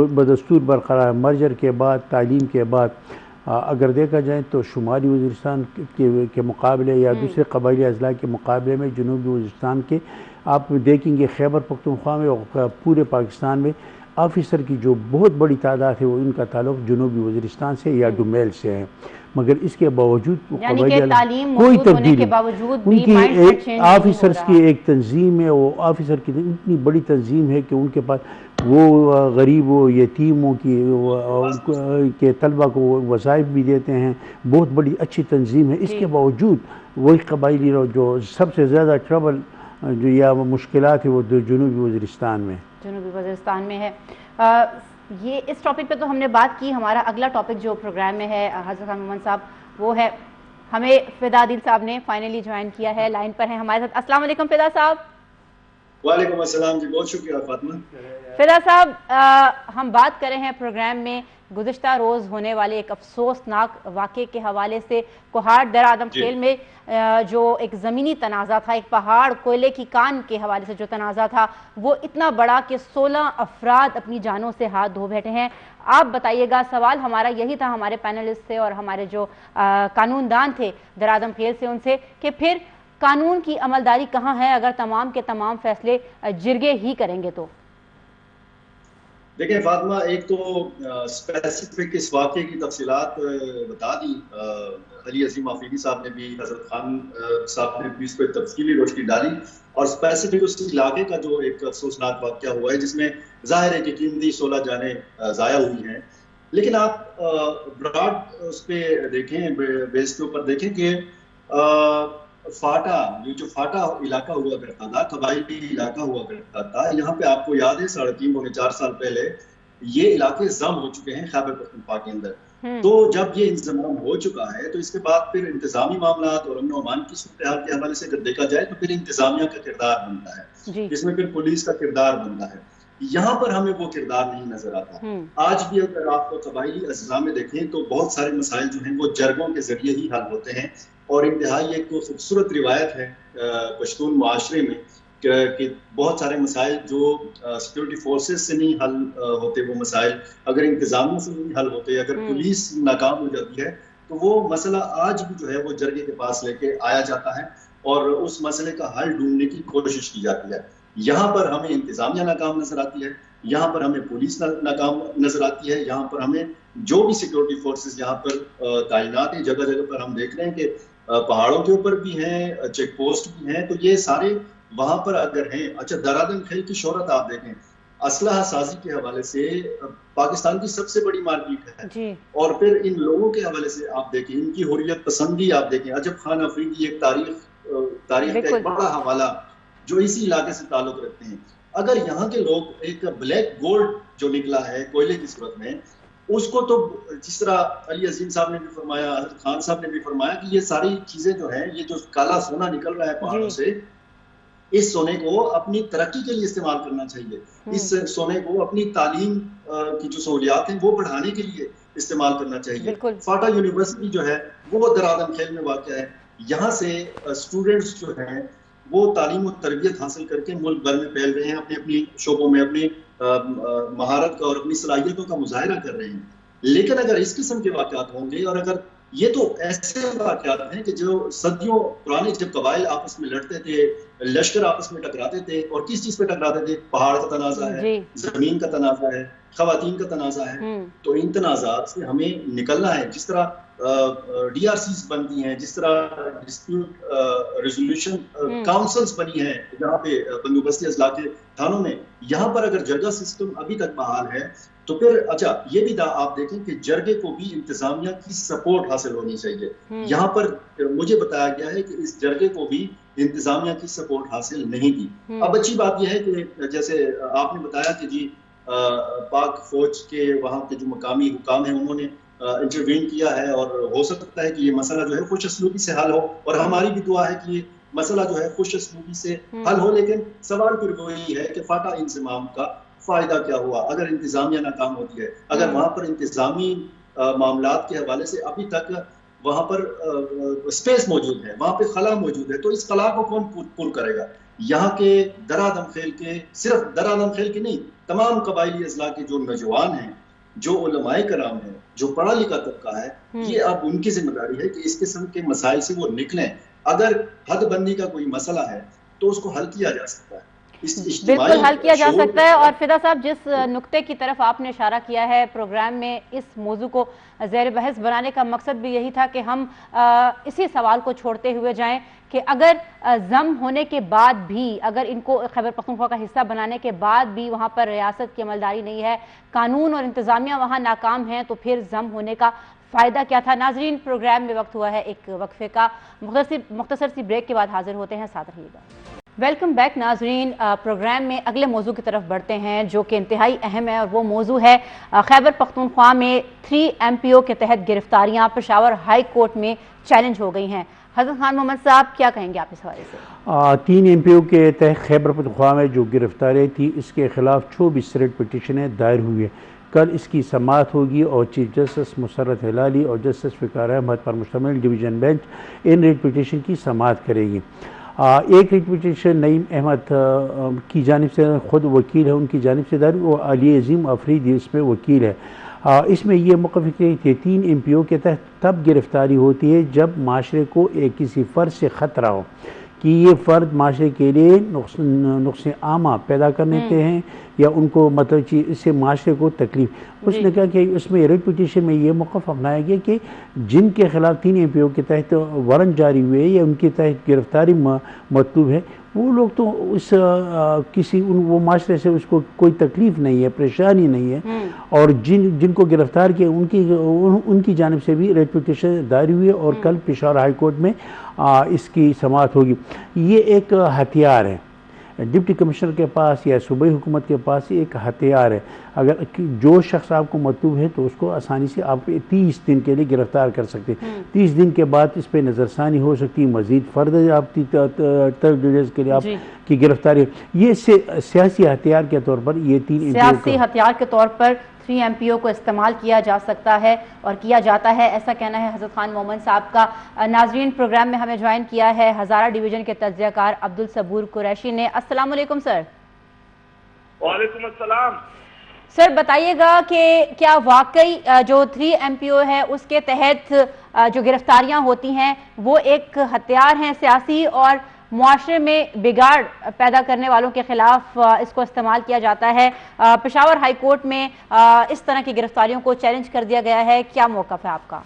B: بدستور برقرار. مرجر کے بعد, تعلیم کے بعد اگر دیکھا جائے تو شمالی وزیرستان کے مقابلے یا دوسرے قبائلی اضلاع کے مقابلے میں جنوبی وزیرستان کے آپ دیکھیں گے خیبر پختونخوا میں اور پورے پاکستان میں آفیسر کی جو بہت بڑی تعداد ہے وہ ان کا تعلق جنوبی وزیرستان سے یا ڈومیل سے ہے. مگر اس کے باوجود کوئی تبدیلی, ان کی آفیسرز کی ایک تنظیم ہے, وہ آفیسر کی اتنی بڑی تنظیم ہے کہ ان کے پاس وہ غریبوں یتیموں کے طلبہ کو وظائف بھی دیتے ہیں, بہت بڑی اچھی تنظیم ہے. اس کے باوجود وہی قبائلی جو سب سے زیادہ ٹربل جو یا مشکلات ہے وہ جنوبی وزیرستان
A: میں ہے. یہ اس ٹاپک پہ تو ہم نے بات کی. ہمارا اگلا ٹاپک جو پروگرام میں ہے حضرت مومن صاحب, وہ ہے ہمیں فدا عادل صاحب نے فائنلی جوائن کیا ہے, لائن پر ہیں ہمارے ساتھ. السلام علیکم فدا صاحب.
D: وعلیکم السلام جی, بہت شکریہ فاطمہ.
A: فدا صاحب, ہم بات کر رہے ہیں پروگرام میں گزشتہ روز ہونے والے ایک افسوسناک واقعے کے حوالے سے. کوہاٹ در آدم کھیل میں جو ایک زمینی تنازع تھا, ایک پہاڑ کوئلے کی کان کے حوالے سے جو تنازع تھا, وہ اتنا بڑا کہ 16 افراد اپنی جانوں سے ہاتھ دھو بیٹھے ہیں. آپ بتائیے گا, سوال ہمارا یہی تھا ہمارے پینلسٹ سے اور ہمارے جو قانون دان تھے در آدم کھیل سے, ان سے کہ پھر قانون کی عملداری کہاں ہے اگر تمام کے تمام فیصلے جرگے ہی کریں گے تو؟
D: دیکھیں فاطمہ, ایک تو اسپیسیفک اس واقعے کی تفصیلات بتا دی علی عظیم آفریدی صاحب نے بھی, حضرت خان صاحب نے بھی اس پہ تفصیلی روشنی ڈالی, اور اسپیسیفک اس علاقے کا جو ایک افسوسناک واقعہ ہوا ہے جس میں ظاہر ہے کہ قیمتی 16 جانیں ضائع ہوئی ہیں. لیکن آپ براڈ اس پہ دیکھیں, بیس کے اوپر دیکھیں کہ فاٹا, جو فاٹا علاقہ ہوا کرتا تھا, قبائلی علاقہ ہوا کرتا تھا, یہاں پہ آپ کو یاد ہے 3.5-4 سال پہلے یہ علاقے ضم ہو چکے ہیں خیبر پختونخوا کے اندر. تو جب یہ انضمام ہو چکا ہے تو اس کے بعد پھر انتظامی معاملات اور امن و امان کی صورتحال کے حوالے سے اگر دیکھا جائے تو پھر انتظامیہ کا کردار بنتا ہے, جس میں پھر پولیس کا کردار بنتا ہے. یہاں پر ہمیں وہ کردار نہیں نظر آتا. آج بھی اگر آپ کو قبائلی اضلاع میں دیکھیں تو بہت سارے مسائل جو ہیں وہ جرگوں کے ذریعے ہی حل ہوتے ہیں, اور انتہائی ایک خوبصورت روایت ہے پشتون معاشرے میں کہ بہت سارے مسائل جو سیکورٹی فورسز سے نہیں حل ہوتے, وہ مسائل اگر انتظامیہ سے نہیں حل ہوتے, اگر پولیس ناکام ہو جاتی ہے تو وہ مسئلہ آج بھی جو ہے وہ جرگے کے پاس لے کے آیا جاتا ہے اور اس مسئلے کا حل ڈھونڈنے کی کوشش کی جاتی ہے. یہاں پر ہمیں انتظامیہ ناکام نظر آتی ہے، یہاں پر ہمیں پولیس ناکام نظر آتی ہے، یہاں پر ہمیں جو بھی سیکیورٹی فورسز یہاں پر تعینات ہیں جگہ جگہ پر ہم دیکھ رہے ہیں کہ پہاڑوں کے اوپر بھی ہیں، چیک پوسٹ بھی ہیں، تو یہ سارے وہاں پر اگر ہیں. اچھا، درادن کھیل کی شہرت آپ دیکھیں، اسلحہ سازی کے حوالے سے پاکستان کی سب سے بڑی مارکیٹ ہے جی. اور پھر ان لوگوں کے حوالے سے آپ دیکھیں، ان کی حریت پسندی آپ دیکھیں. عجب خان افریدی ایک تاریخ کا ایک بڑا حوالہ جو اسی علاقے سے تعلق رکھتے ہیں. اگر یہاں کے لوگ ایک بلیک گولڈ جو نکلا ہے کوئلے کی صورت میں، اس کو تو جس طرح علی عظیم صاحب نے بھی فرمایا، حضرت خان صاحب نے بھی فرمایا کہ یہ ساری چیزیں جو ہیں، یہ جو کالا سونا نکل رہا ہے پہاڑوں سے، اس سونے کو اپنی ترقی کے لیے استعمال کرنا چاہیے. اس سونے کو اپنی تعلیم کی جو سہولیات ہیں وہ بڑھانے کے لیے استعمال کرنا چاہیے. فاٹا یونیورسٹی جو ہے وہ درادن کھیل میں واقع ہے. یہاں سے اسٹوڈنٹس جو ہیں وہ تعلیم و تربیت حاصل کر کے ملک بھر میں پھیل رہے ہیں، اپنے اپنی شعبوں میں اپنی مہارت کا اور اپنی صلاحیتوں کا مظاہرہ کر رہے ہیں. لیکن اگر اس قسم کے واقعات ہوں گے، اور اگر یہ تو ایسے واقعات ہیں کہ جو صدیوں پرانے، جب قبائل آپس میں لڑتے تھے، لشکر آپس میں ٹکراتے تھے، اور کس چیز پہ ٹکراتے تھے؟ پہاڑ کا تنازع ہے، زمین کا تنازع ہے، خواتین کا تنازع ہے. تو ان تنازعات سے ہمیں نکلنا ہے. جس طرح ڈی آر سیز بنتی ہیں، جس طرح ڈسپیوٹ ریزولوشن کاؤنسلز بنی ہیں جہاں پہ بندوبستی اضلاع کے تھانوں میں، یہاں پر اگر جرگہ سسٹم ابھی تک بحال ہے تو پھر اچھا یہ بھی آپ دیکھیں کہ جرگے کو بھی انتظامیہ کی سپورٹ حاصل ہونی چاہیے. یہاں پر مجھے بتایا گیا ہے کہ اس جرگے کو بھی انتظامیہ کی سپورٹ حاصل نہیں کی. اب اچھی بات یہ ہے کہ جیسے آپ نے بتایا کہ جی پاک فوج کے وہاں کے جو مقامی حکام ہیں انہوں نے انٹروین کیا ہے، اور ہو سکتا ہے کہ یہ مسئلہ جو ہے خوش اسلوبی سے حل ہو، اور ہماری بھی دعا ہے کہ یہ مسئلہ جو ہے خوش اسلوبی سے حل ہو. لیکن سوال پھر وہی ہے کہ فاٹا انضمام کا فائدہ کیا ہوا اگر انتظامیہ ناکام ہوتی ہے؟ اگر وہاں پر انتظامی معاملات کے حوالے سے ابھی تک وہاں پر اسپیس موجود ہے، وہاں پہ خلا موجود ہے، تو اس خلا کو کون پر کرے گا؟ یہاں کے درادم خیل کے، صرف درادم خیل کے نہیں، تمام قبائلی اضلاع کے جو نوجوان ہیں، جو علماء کرام ہیں، جو پڑھا لکھا طبقہ ہے، یہ اب ان کی ذمہ داری ہے کہ اس قسم کے مسائل سے وہ نکلیں. اگر حد بندی کا کوئی مسئلہ ہے تو اس کو حل کیا جا سکتا ہے،
A: بالکل حل کیا جا سکتا ہے. اور فدا صاحب، جس نقطے کی طرف آپ نے اشارہ کیا ہے، پروگرام میں اس موضوع کو زیر بحث بنانے کا مقصد بھی یہی تھا کہ ہم اسی سوال کو چھوڑتے ہوئے جائیں کہ اگر ضم ہونے کے بعد بھی، اگر ان کو خیبر پختونخوا کا حصہ بنانے کے بعد بھی وہاں پر ریاست کی عملداری نہیں ہے، قانون اور انتظامیہ وہاں ناکام ہیں، تو پھر ضم ہونے کا فائدہ کیا تھا؟ ناظرین، پروگرام میں وقت ہوا ہے ایک وقفے کا. مختصر سی بریک کے بعد حاضر ہوتے ہیں، ساتھ رہیے گا. ویلکم بیک ناظرین. پروگرام میں اگلے موضوع کی طرف بڑھتے ہیں جو کہ انتہائی اہم ہے، اور وہ موضوع ہے خیبر پختونخوا میں 3 MPO کے تحت گرفتاریاں پشاور ہائی کورٹ میں چیلنج ہو گئی ہیں. حضرت خان محمد صاحب، کیا کہیں گے آپ اس حوالے سے؟
B: 3 MPO کے تحت خیبر پختونخوا میں جو گرفتاریاں تھی، اس کے خلاف 24 ریٹ پٹیشنیں دائر ہوئی ہیں. کل اس کی سماعت ہوگی اور چیف جسٹس مسرت ہلالی اور جسٹس فقار احمد پر مشتمل ڈویژن بینچ ان ریٹ پٹیشن کی سماعت کرے گی. ایک ریٹ پٹیشن نعیم احمد کی جانب سے خود وکیل ہے، ان کی جانب سے دائر، وہ علی عظیم افریدی اس میں وکیل ہے. اس میں یہ متفق ہے کہ 3 MPO کے تحت تب گرفتاری ہوتی ہے جب معاشرے کو کسی فرد سے خطرہ ہو کہ یہ فرد معاشرے کے لیے نقص عامہ پیدا کرنے کے ہیں، یا ان کو مطلب اس سے معاشرے کو تکلیف. اس نے کہا کہ اس میں ریٹ پٹیشن میں یہ موقف اپنایا گیا کہ جن کے خلاف 3 MPO کے تحت وارنٹ جاری ہوئے یا ان کے تحت گرفتاری مطلوب ہے، وہ لوگ تو اس وہ معاشرے سے اس کو کوئی تکلیف نہیں ہے، پریشانی نہیں ہے، اور جن کو گرفتار کیا ان کی جانب سے بھی ریٹ پٹیشن دائر ہوئی ہے، اور کل پشاور ہائی کورٹ میں اس کی سماعت ہوگی. یہ ایک ہتھیار ہے ڈپٹی کمشنر کے پاس یا صوبائی حکومت کے پاس، ایک ہتھیار ہے. اگر جو شخص آپ کو مطلوب ہے تو اس کو آسانی سے آپ 30 دن کے لیے گرفتار کر سکتے ہیں. 30 دن کے بعد اس پہ نظر ثانی ہو سکتی ہے، مزید فرد آپ کے لیے آپ کی گرفتاری. یہ سیاسی ہتھیار کے طور پر یہ 3
A: سیاسی ہتھیار کے طور پر 3 MPO کو استعمال کیا جا سکتا ہے اور کیا جاتا ہے، ایسا کہنا ہے حضرت خان مومن صاحب کا. ناظرین، پروگرام میں ہمیں جوائن کیا ہے ہزارہ ڈویژن کے تجزیہ کار عبدالصبور قریشی نے. السلام علیکم سر.
E: وعلیکم السلام.
A: سر بتائیے گا کہ کیا واقعی جو 3 MPO ہے اس کے تحت جو گرفتاریاں ہوتی ہیں وہ ایک ہتھیار ہیں سیاسی، اور معاشرے میں بگاڑ پیدا کرنے والوں کے خلاف اس کو استعمال کیا جاتا ہے. پشاور ہائی کورٹ میں اس طرح کی گرفتاریوں کو چیلنج کر دیا گیا ہے, کیا موقف ہے آپ کا؟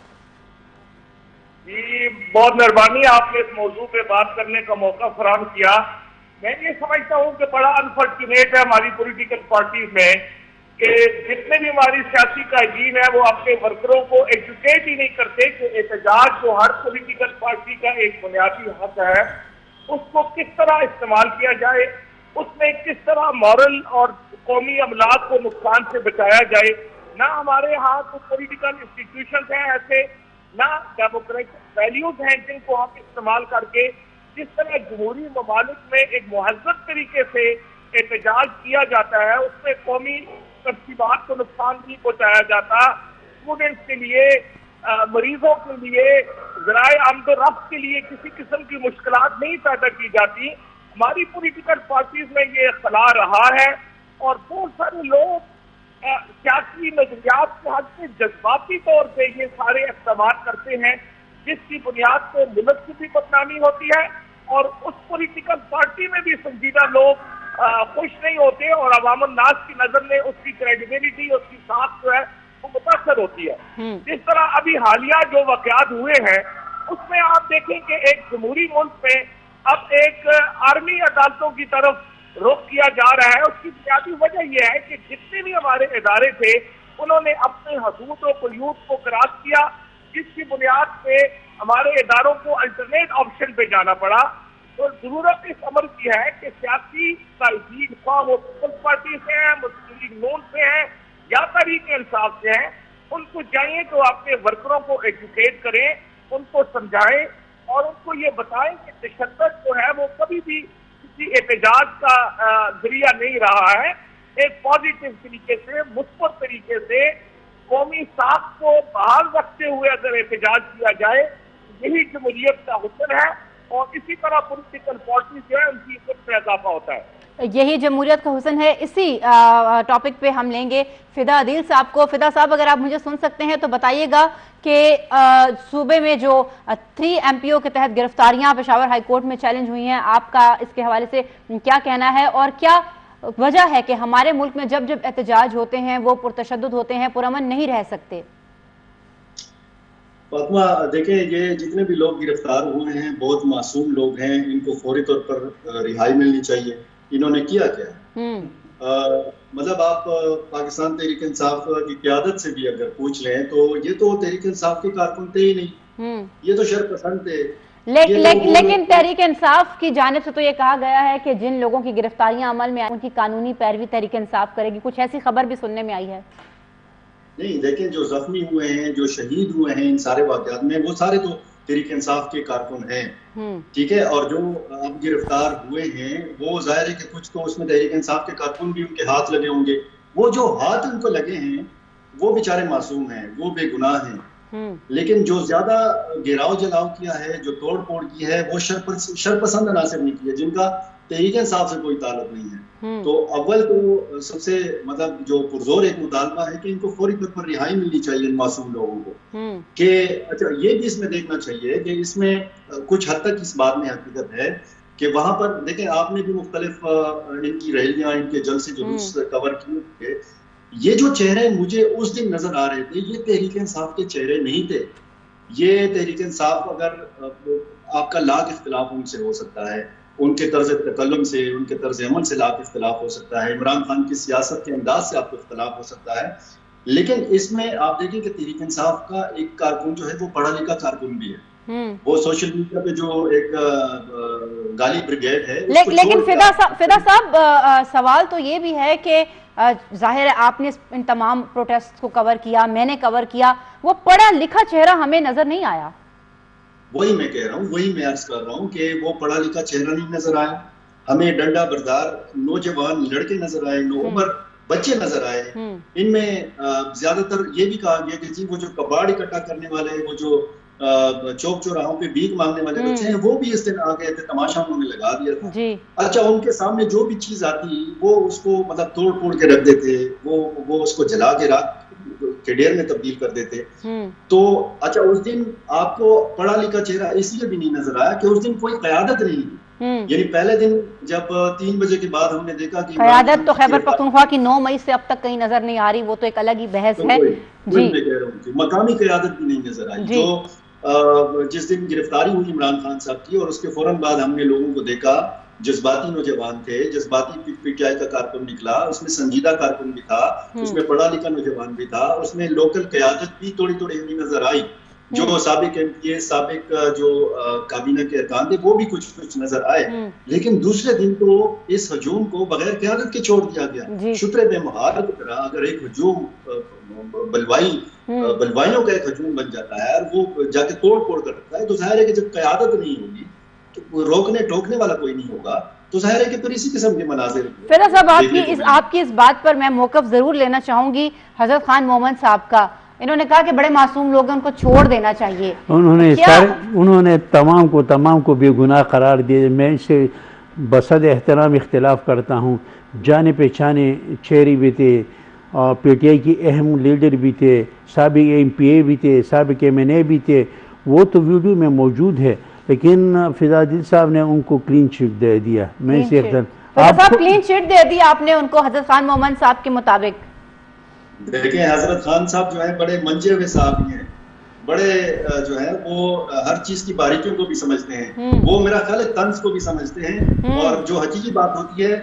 E: جی بہت مہربانی, آپ نے اس موضوع پہ بات کرنے کا موقع فراہم کیا. میں یہ سمجھتا ہوں کہ بڑا انفارچونیٹ ہے ہماری پولیٹیکل پارٹیز میں کہ جتنے بھی ہماری سیاسی قائدین ہیں وہ اپنے ورکروں کو ایجوکیٹ ہی نہیں کرتے کہ احتجاج جو ہر پولیٹیکل پارٹی کا ایک بنیادی حق ہے اس کو کس طرح استعمال کیا جائے, اس میں کس طرح مورل اور قومی املاک کو نقصان سے بچایا جائے. نہ ہمارے ہاں تو پولیٹیکل انسٹیٹیوشنز ہیں ایسے, نہ ڈیموکریٹک ویلیوز ہیں جن کو ہم استعمال کر کے جس طرح جمہوری ممالک میں ایک مہذب طریقے سے احتجاج کیا جاتا ہے اس میں قومی ترتیبات کو نقصان نہیں پہنچایا جاتا. اسٹوڈنٹس کے لیے, مریضوں کے لیے, ذرائع آمد و رفت کے لیے کسی قسم کی مشکلات نہیں پیدا کی جاتی. ہماری پولیٹیکل پارٹیز میں یہ خلا رہا ہے اور بہت سارے لوگ سیاسی نظریات کے حد سے جذباتی طور پہ یہ سارے اقدامات کرتے ہیں جس کی بنیاد پہ ملک کی بھی بدنامی ہوتی ہے اور اس پولیٹیکل پارٹی میں بھی سنجیدہ لوگ خوش نہیں ہوتے اور عوام الناس کی نظر میں اس کی کریڈیبلٹی, اس کی ساکھ جو ہے وہ متاثر ہوتی ہے. جس طرح ابھی حالیہ جو واقعات ہوئے ہیں اس میں آپ دیکھیں کہ ایک جمہوری ملک میں اب ایک آرمی عدالتوں کی طرف رخ کیا جا رہا ہے. اس کی بنیادی وجہ یہ ہے کہ جتنے بھی ہمارے ادارے تھے انہوں نے اپنے حدود و قیود کو کراس کیا جس کی بنیاد پہ ہمارے اداروں کو الٹرنیٹ آپشن پہ جانا پڑا. تو ضرورت اس عمل کی ہے کہ سیاسی قائدین خواہ وہ پیپلز پارٹی سے ہیں, مسلم لیگ نون سے ہیں یا تحریک انصاف سے ہیں, ان کو چاہیے تو اپنے ورکروں کو ایجوکیٹ کریں, ان کو سمجھائیں اور ان کو یہ بتائیں کہ تشدد جو ہے وہ کبھی بھی کسی احتجاج کا ذریعہ نہیں رہا ہے. ایک پازیٹیو طریقے سے, مثبت طریقے سے قومی ساکھ کو بحال رکھتے ہوئے اگر احتجاج کیا جائے یہی جمہوریت کا حسن ہے اور اسی طرح پولیٹیکل پارٹی جو ہے ان کی عزت میں اضافہ ہوتا ہے.
A: یہی جمہوریت کا حسن ہے. اسی ٹاپک پہ ہم لیں گے فدا عدیل صاحب کو. فدا صاحب اگر آپ مجھے سن سکتے ہیں تو بتائیے گا کہ صوبے میں جو 3 MPO کے تحت گرفتاریاں پشاور ہائی کورٹ میں چیلنج ہوئی ہیں, آپ کا اس کے حوالے سے کیا کہنا ہے اور کیا وجہ ہے کہ ہمارے ملک میں جب احتجاج ہوتے ہیں وہ پرتشدد ہوتے ہیں, پرامن نہیں رہ سکتے؟
D: فاطمہ دیکھیں, یہ جتنے بھی لوگ گرفتار ہوئے ہیں بہت معصوم لوگ ہیں, ان کو فوری طور پر رہائی ملنی چاہیے. انہوں نے کیا مطلب آپ پاکستان تحریک انصاف کی قیادت سے بھی اگر پوچھ لیں تو یہ تو تحریک انصاف کے کارکن تھے ہی نہیں, یہ تو شرپسند تھے.
A: لیکن تحریک انصاف کی جانب سے تو یہ کہا گیا ہے کہ جن لوگوں کی گرفتاریاں عمل میں آئیں ان کی قانونی پیروی تحریک انصاف کرے گی. کچھ ایسی خبر بھی سننے میں آئی ہے.
D: نہیں دیکھیں, جو زخمی ہوئے ہیں, جو شہید ہوئے ہیں ان سارے واقعات میں, وہ سارے تو تحریک انصاف کے کارکن ہیں, ٹھیک ہے. اور جو اب گرفتار ہوئے ہیں وہ ظاہر ہے کہ کچھ تو اس میں تحریک انصاف کے کارکن بھی ان کے ہاتھ لگے ہوں گے. وہ جو ہاتھ ان کو لگے ہیں وہ بیچارے معصوم ہیں, وہ بے گناہ ہیں. لیکن جو زیادہ گراؤ جلاؤ کیا ہے, جو توڑ پھوڑ کی ہے, وہ شرپسند عناصر نہیں کیا جن کا تحریک انصاف سے کوئی تعلق نہیں ہے. تو اول تو سب سے مطلب جو پرزور ایک مطالبہ ہے کہ ان کو فوری طور پر رہائی ملنی چاہیے ان معصوم لوگوں کو. کہ اچھا یہ بھی اس میں دیکھنا چاہیے کہ اس میں کچھ حد تک اس بات میں حقیقت ہے کہ وہاں پر دیکھیں, آپ نے بھی مختلف ان کی ریلیاں, ان کے جلسے جلوس کور کیے تھے. یہ جو چہرے مجھے اس دن نظر آ رہے تھے یہ تحریک انصاف کے چہرے نہیں تھے. یہ تحریک انصاف اگر آپ کا لاکھ اختلاف ان سے ہو سکتا ہے, ان کے طرز تکلم سے, ان کے طرز عمل سے لاکھ اختلاف ہو سکتا ہے, عمران خان کی سیاست کے انداز سے آپ کو اختلاف ہو سکتا ہے, لیکن اس میں آپ دیکھیں کہ تحریک انصاف کا ایک کارکن جو ہے وہ پڑھا لکھا کارکن بھی ہے. وہ سوشل میڈیا پہ جو ایک گالی بریگیڈ ہے.
A: لیکن فدا صاحب سوال تو یہ بھی ہے کہ ظاہر ہے آپ نے ان تمام پروٹیسٹ کو کور کیا, میں نے کور کیا, وہ پڑھا لکھا چہرہ ہمیں نظر نہیں آیا.
D: وہی میں کہہ رہا ہوں, وہی میں عرض کر رہا ہوں کہ وہ پڑھا لکھا چہرہ نہیں نظر آیا. ہمیں ڈنڈا بردار نوجوان لڑکے نظر آئے, نوعمر بچے نظر آئے. ان میں زیادہ تر یہ بھی کہا گیا کہ جی وہ جو کباڑ اکٹھا کرنے والے, وہ جو چوک چوراہوں پہ بھیک مانگنے والے بچے ہیں وہ بھی اس دن آ گئے تھے, تماشا انہوں نے لگا دیا تھا. اچھا ان کے سامنے جو بھی چیز آتی وہ اس کو مطلب توڑ پھوڑ کے رکھ دیتے, وہ اس کو جلا کے کھڈیر میں تبدیل کر دیتے. تو اچھا اس دن آپ کو پڑھا لکھا چہرہ اس لیے بھی نہیں نظر آیا کہ اس دن کوئی قیادت نہیں تھی. یعنی پہلے دن جب 3 بجے کے بعد ہم نے دیکھا کہ
A: قیادت تو خیبر پختونخوا کی 9 مئی سے اب تک کہیں نظر نہیں آ رہی, وہ تو ایک الگ ہی بحث ہے.
D: مقامی قیادت بھی نہیں نظر آئی. جو جس دن گرفتاری ہوئی عمران خان صاحب کی اور اس کے فوراً بعد ہم نے لوگوں کو دیکھا, جذباتی نوجوان تھے, جذباتی پی ٹی آئی کا کارکن نکلا, اس میں سنجیدہ کارکن بھی تھا, اس میں پڑھا لکھا نوجوان بھی تھا, اس میں لوکل قیادت بھی تھوڑی تھوڑی ہمیں نظر آئی. جو سابق ایم پی اے, سابق جو کابینہ کے ارکان تھے وہ بھی کچھ نظر آئے. لیکن دوسرے دن تو اس ہجوم کو بغیر قیادت کے چھوڑ دیا گیا. شتر بے مہار کی طرح اگر ایک ہجوم بلوائیوں کا ایک ہجوم بن جاتا ہے اور وہ جا کے توڑ پھوڑ کر رکھتا ہے, تو ظاہر ہے کہ جب قیادت نہیں ہوگی تو روکنے ٹوکنے والا کوئی نہیں ہوگا, تو ظاہر ہے کہ پھر اسی قسم کے مناظر.
A: فیض صاحب آپ کی اس بات پر میں موقف ضرور لینا چاہوں گی حضرت خان مومن صاحب کا. انہوں نے کہا کہ بڑے معصوم لوگ ہیں, ان کو چھوڑ دینا چاہیے.
B: انہوں نے تمام کو بے گناہ قرار دیا. میں اس سے بصد احترام اختلاف کرتا ہوں. جانے پہچانے چہرے بھی تھے, اور پی ٹی آئی کی اہم لیڈر بھی تھے, سابق ایم پی اے بھی تھے, سابق ایم این اے بھی تھے, وہ تو ویڈیو میں موجود ہے. لیکن فضا دل صاحب نے ان کو کلین چٹ دے دیا. میں اسے
A: کلین چٹ دے دیا آپ نے ان کو حضرت خان مومن صاحب کے مطابق.
D: دیکھیں حضرت خان صاحب جو ہیں بڑے منجے ہوئے صاحب ہیں, بڑے جو ہے وہ ہر چیز کی باریکیوں کو بھی سمجھتے ہیں. وہ میرا خیال ہے طنز کو بھی سمجھتے ہیں, اور جو حقیقی بات ہوتی ہے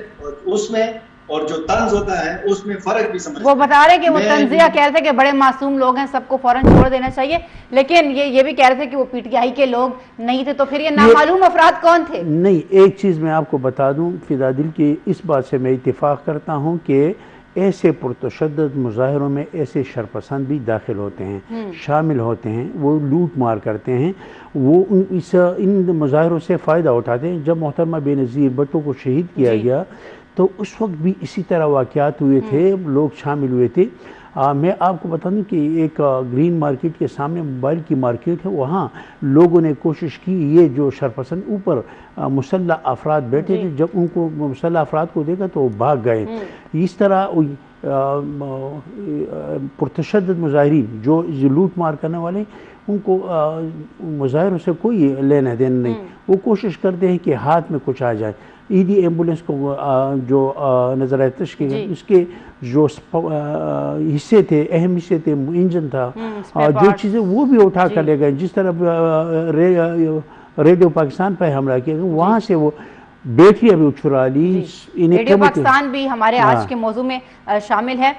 D: اس میں اور جو طنز ہوتا ہے اس میں فرق بھی سمجھتے ہیں.
A: وہ بتا رہے کہ وہ طنزیہ کہہ رہے تھے کہ بڑے معصوم لوگ ہیں, سب کو فوراً چھوڑ دینا چاہیے, لیکن یہ بھی کہہ رہے تھے کہ وہ پی ٹی آئی کے لوگ نہیں تھے. تو پھر یہ نامعلوم افراد کون تھے؟
B: نہیں, ایک چیز میں آپ کو بتا دوں فضا دل کی, اس بات سے میں اتفاق کرتا ہوں کہ ایسے پرتشدد مظاہروں میں ایسے شرپسند بھی داخل ہوتے ہیں, شامل ہوتے ہیں, وہ لوٹ مار کرتے ہیں, وہ ان مظاہروں سے فائدہ اٹھاتے ہیں. جب محترمہ بے نظیر بھٹو کو شہید کیا گیا تو اس وقت بھی اسی طرح واقعات ہوئے تھے, لوگ شامل ہوئے تھے. میں آپ کو بتا دوں کہ ایک گرین مارکیٹ کے سامنے موبائل کی مارکیٹ ہے, وہاں لوگوں نے کوشش کی, یہ جو شرپسند اوپر مسلح افراد بیٹھے تھے, جب ان کو مسلح افراد کو دیکھا تو وہ بھاگ گئے. اس طرح پرتشدد مظاہرین جو لوٹ مار کرنے والے, ان کو مظاہروں سے کوئی لینا دینا نہیں. وہ کوشش کرتے ہیں کہ ہاتھ میں کچھ آ جائے. ایدی ایمبولنس کو جو نظر آتش کے اس کے جو حصے تھے, اہم حصے تھے, انجن تھا, جو چیزیں وہ بھی اٹھا کر لے گئے. جس طرح ریڈیو پاکستان پہ حملہ کیا گیا, وہاں سے وہ بیٹری ابھی چھڑا لی.
A: ریڈیو پاکستان بھی ہمارے آج کے موضوع میں شامل ہے.